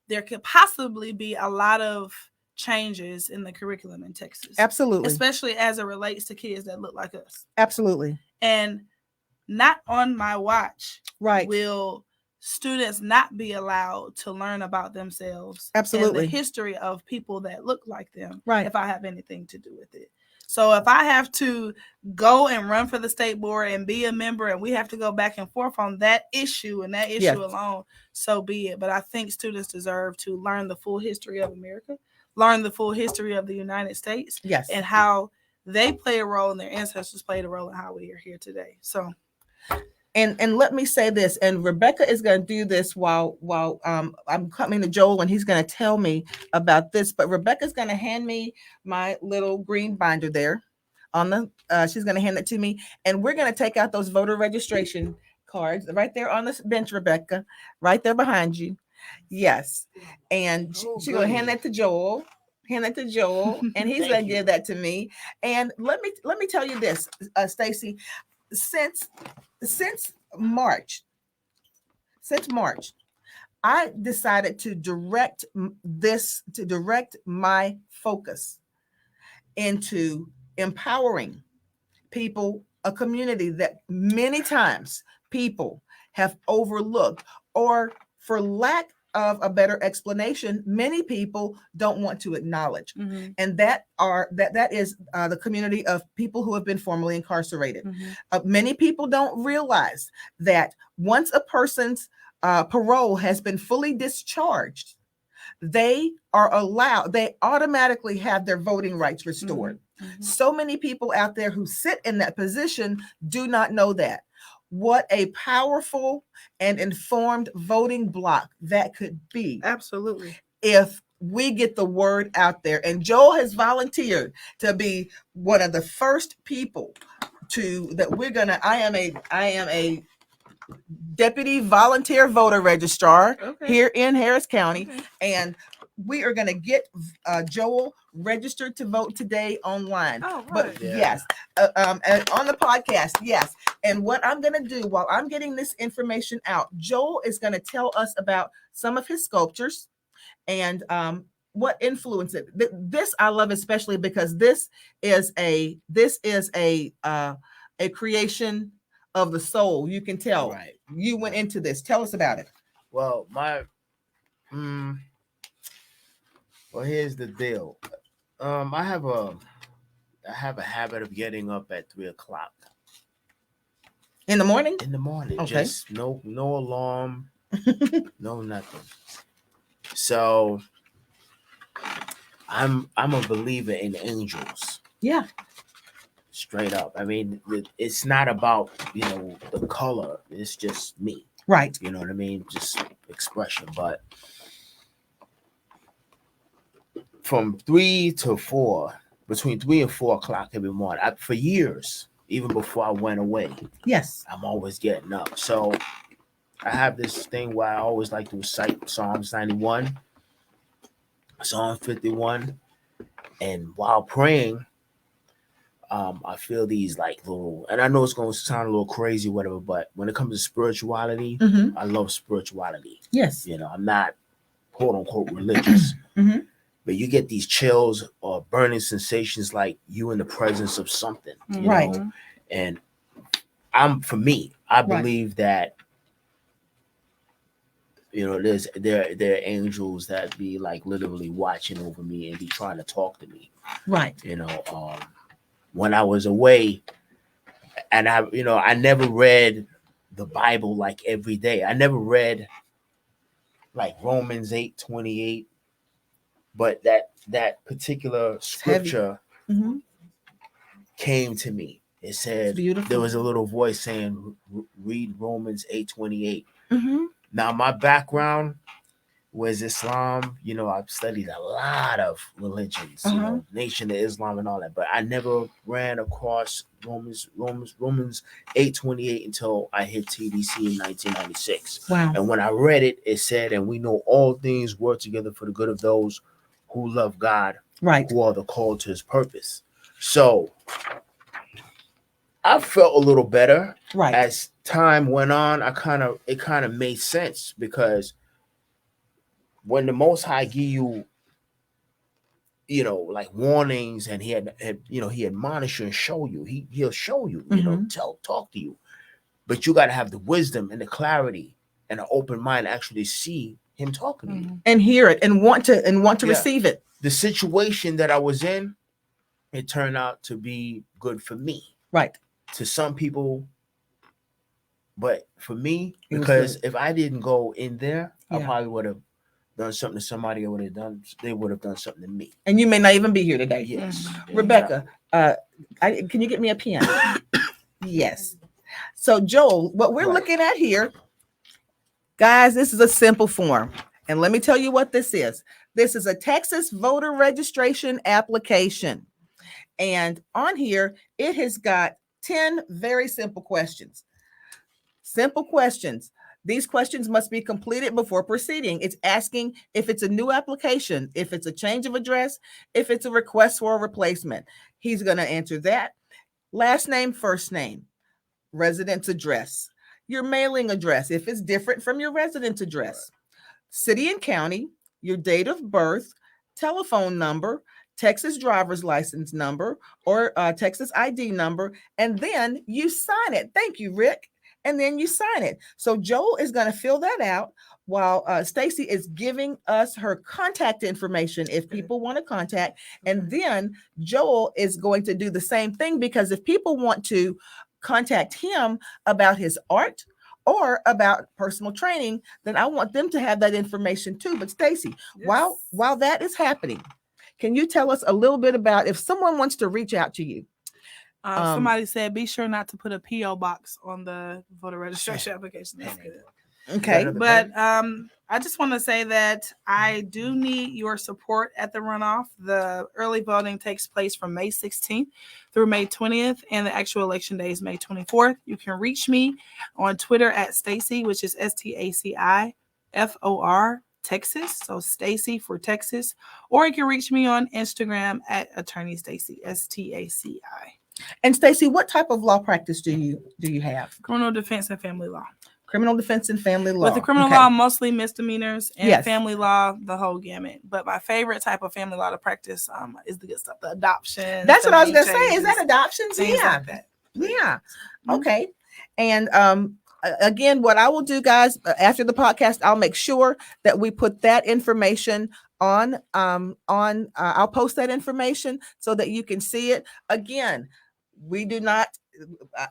there could possibly be a lot of changes in the curriculum in Texas. Absolutely. Especially as it relates to kids that look like us. Absolutely. And not on my watch right will students not be allowed to learn about themselves. Absolutely. And the history of people that look like them. Right. If I have anything to do with it. So if I have to go and run for the state board and be a member and we have to go back and forth on that issue and that issue alone, so be it. But I think students deserve to learn the full history of America, learn the full history of the United States, and how they play a role and their ancestors played a role in how we are here today. So, and let me say this, and Rebecca is going to do this while I'm coming to Joel, and he's going to tell me about this. But Rebecca's going to hand me my little green binder there on the. She's going to hand it to me, and we're going to take out those voter registration cards right there on this bench, Rebecca, right there behind you. Yes, and she's going to hand that to Joel. Hand it to Joel, and he's going to give that to me. And let me tell you this, Stacy, since March, I decided to direct my focus into empowering people, a community that many times people have overlooked, or for lack of a better explanation, many people don't want to acknowledge. And that is the community of people who have been formerly incarcerated. Many people don't realize that once a person's parole has been fully discharged, they automatically have their voting rights restored. So many people out there who sit in that position do not know that. What a powerful and informed voting block that could be. Absolutely. If we get the word out there. And Joel has volunteered to be one of the first people I am a deputy volunteer voter registrar here in Harris County. And we are going to get Joel registered to vote today online. But yes, and on the podcast, yes. And what I'm going to do while I'm getting this information out, Joel is going to tell us about some of his sculptures and what influenced it. This I love especially because this is a creation of the soul. You can tell you went into this. Tell us about it. Well, well, here's the deal. I have a habit of getting up at 3:00 in the morning. Okay. Just no alarm, no nothing. So I'm a believer in angels. Yeah. Straight up. I mean, it's not about the color. It's just me. Right. You know what I mean? Just expression. But from 3 to 4, between 3 and 4 o'clock every morning, for years, even before I went away, I'm always getting up. So I have this thing where I always like to recite Psalms 91, Psalm 51, and while praying, I feel these like little, and I know it's going to sound a little crazy, whatever, but when it comes to spirituality, I love spirituality. Yes. I'm not quote unquote religious, but you get these chills or burning sensations like you in the presence of something, you know? And I believe that you know, there are angels that be like literally watching over me and be trying to talk to me. Right. You know, when I was away, and I never read the Bible like every day. I never read like Romans 8:28, but that particular scripture Mm-hmm. came to me. It said, beautiful. there was a little voice saying, read Romans 8:28. Mm-hmm. Now, my background was Islam. You know, I've studied a lot of religions, you know, Nation of Islam and all that, but I never ran across Romans 8:28 until I hit TDC in 1996. Wow. And when I read it, it said, and we know all things work together for the good of those who love God, right, who are the called to his purpose. So I felt a little better. Right. As time went on, it kind of made sense, because when the Most High give you, you know, like warnings, and he admonish you and show you, he'll show you, you know, talk to you, but you got to have the wisdom and the clarity and an open mind to actually see him talking to you and hear it and want to receive it. The situation that I was in, it turned out to be good for me. Right. To some people, but for me, because if I didn't go in there, I probably would have done something to somebody. They would have done something to me. And you may not even be here today. Yes. Rebecca, can you get me a pen? Yes. So Joel, what we're looking at here, guys, this is a simple form. And let me tell you what this is. This is a Texas voter registration application. And on here, it has got 10 very simple questions. Simple questions. These questions must be completed before proceeding. It's asking if it's a new application, if it's a change of address, if it's a request for a replacement. He's going to answer that. Last name, first name, residence address, your mailing address, if it's different from your residence address, city and county, your date of birth, telephone number, Texas driver's license number, or Texas ID number, and then you sign it. Thank you, Rick. And then you sign it. So Joel is going to fill that out while Stacy is giving us her contact information if people want to contact. And then Joel is going to do the same thing, because if people want to contact him about his art or about personal training, then I want them to have that information too. But Stacy, while that is happening, can you tell us a little bit about if someone wants to reach out to you? Somebody said, be sure not to put a P.O. box on the voter registration application. That's good. Okay. But I just want to say that I do need your support at the runoff. The early voting takes place from May 16th through May 20th, and the actual election day is May 24th. You can reach me on Twitter at Stacy, which is STACIFOR Texas. So Stacy for Texas. Or you can reach me on Instagram at Attorney Stacy, STACI. And Stacy, what type of law practice do you have? Criminal defense and family law. Criminal defense and family law. With the criminal law, mostly misdemeanors, and family law, the whole gamut. But my favorite type of family law to practice is the good stuff, the adoption. That's what I was going to say. Is that adoptions? Like that. Yeah. Okay. And again, what I will do, guys, after the podcast, I'll make sure that we put that information on I'll post that information so that you can see it. Again,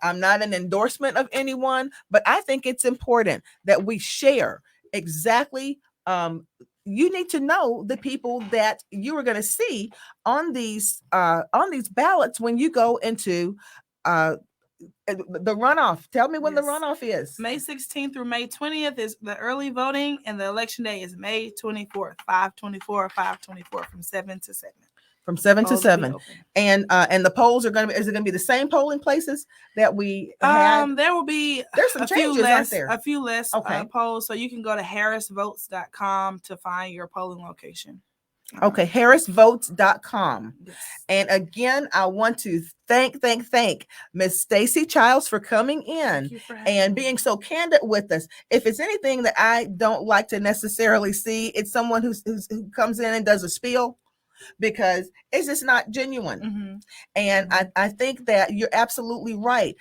I'm not an endorsement of anyone, but I think it's important that we share exactly. You need to know the people that you are going to see on these ballots when you go into the runoff. Tell me when the runoff is. May 16th through May 20th is the early voting, and the election day is May 24th, 5/24 from 7 to 7. From 7 to 7. And the polls is it going to be the same polling places that we had? There's some changes, aren't there? A few less polls. So you can go to harrisvotes.com to find your polling location. Okay, harrisvotes.com. Yes. And again, I want to thank Miss Staci Childs for coming in and being so candid with us. If it's anything that I don't like to necessarily see, it's someone who comes in and does a spiel, because it's just not genuine. And I think that you're absolutely right.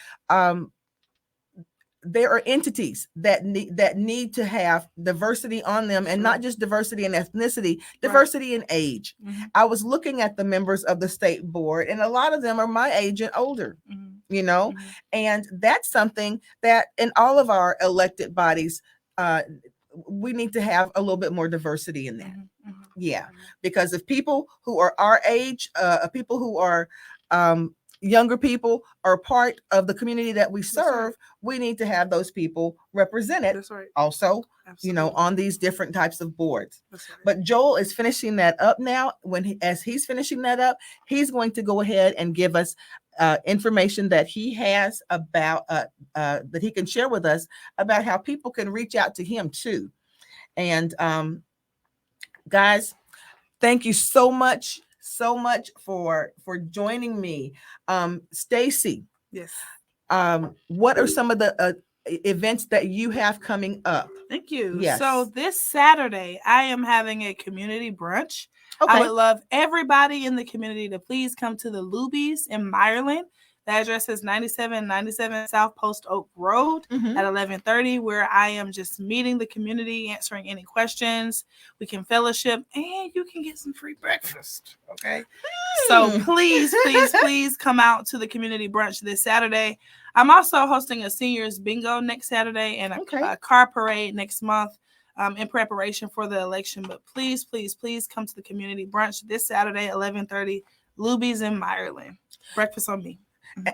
there are entities that need to have diversity on them, and not just diversity in ethnicity, diversity in age. I was looking at the members of the state board, and a lot of them are my age and older, you know, and that's something that in all of our elected bodies, we need to have a little bit more diversity in that. Yeah, because if people who are our age, people who are younger people are part of the community that we serve, we need to have those people represented. That's right. Also, Absolutely. you know, on these different types of boards. That's right. But Joel is finishing that up now. As he's finishing that up, he's going to go ahead and give us information that he has about that he can share with us about how people can reach out to him too. And guys, thank you so much for joining me. Stacy, Yes. What are some of the events that you have coming up? Thank you. Yes. So this Saturday, I am having a community brunch. Okay. I would love everybody in the community to please come to the Luby's in Ireland. The address is 9797 South Post Oak Road at 11:30, where I am just meeting the community, answering any questions. We can fellowship, and you can get some free breakfast. Okay. So please, please, please come out to the community brunch this Saturday. I'm also hosting a seniors bingo next Saturday and a car parade next month in preparation for the election. But please, please, please come to the community brunch this Saturday, 11:30, Luby's in Ireland. Breakfast on me.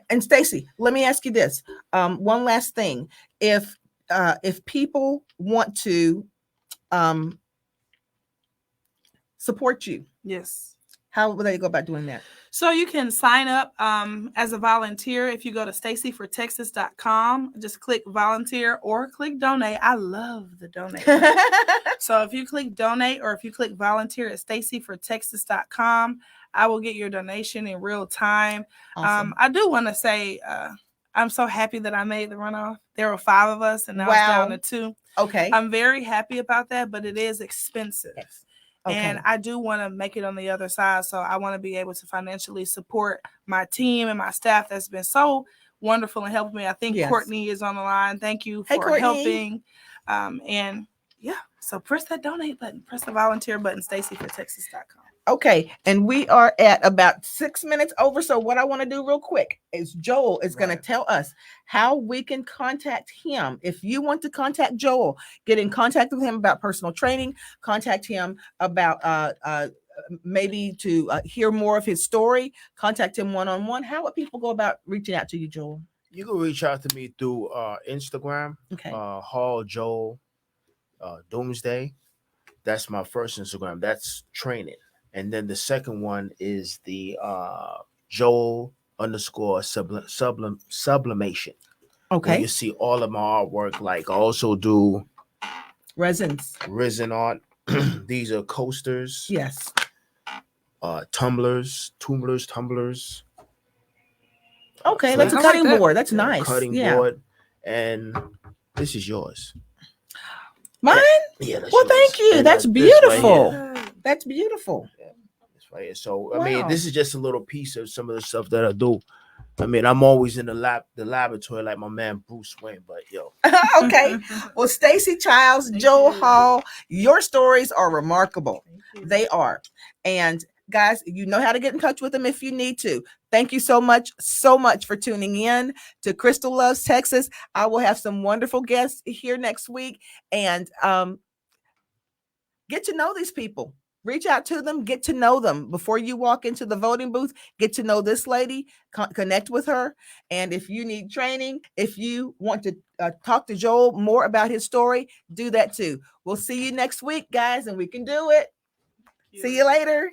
And Stacy, let me ask you this. One last thing. If people want to support you, yes, how would they go about doing that? So you can sign up as a volunteer if you go to stacyfortexas.com. Just click volunteer or click donate. I love the donate. So if you click donate or if you click volunteer at stacyfortexas.com, I will get your donation in real time. Awesome. I do want to say I'm so happy that I made the runoff. There were 5 of us, and now it's down to 2. Okay. I'm very happy about that, but it is expensive. Yes. Okay. And I do want to make it on the other side. So I want to be able to financially support my team and my staff that's been so wonderful and helping me. I think Courtney is on the line. Thank you for helping. And yeah, so press that donate button, press the volunteer button, stacyfortexas.com. Okay, and we are at about 6 minutes over. So what I want to do real quick is Joel is going to tell us how we can contact him. If you want to contact Joel, get in contact with him about personal training, contact him about maybe to hear more of his story, contact him one-on-one. How would people go about reaching out to you, Joel? You can reach out to me through Instagram, Hall Joel Doomsday. That's my first Instagram. That's training. And then the second one is the Joel _ sublimation. Okay. You see all of my artwork. Like I also do resin art. These are coasters. Yes. Tumblers. Okay, that's a cutting board. That's nice. Cutting board. And this is yours. Mine? Yeah. That's well, yours. thank you. And that's beautiful. That's beautiful. Yeah, that's right. So I mean, this is just a little piece of some of the stuff that I do. I mean, I'm always in the laboratory like my man Bruce Wayne, but yo. Okay. Well, Staci Childs, Joel Hall, your stories are remarkable. They are. And guys, you know how to get in touch with them if you need to. Thank you so much for tuning in to Crystal Loves Texas. I will have some wonderful guests here next week, and get to know these people. Reach out to them, get to know them before you walk into the voting booth. Get to know this lady, connect with her. And if you need training, if you want to talk to Joel more about his story, do that too. We'll see you next week, guys, and we can do it. See you later.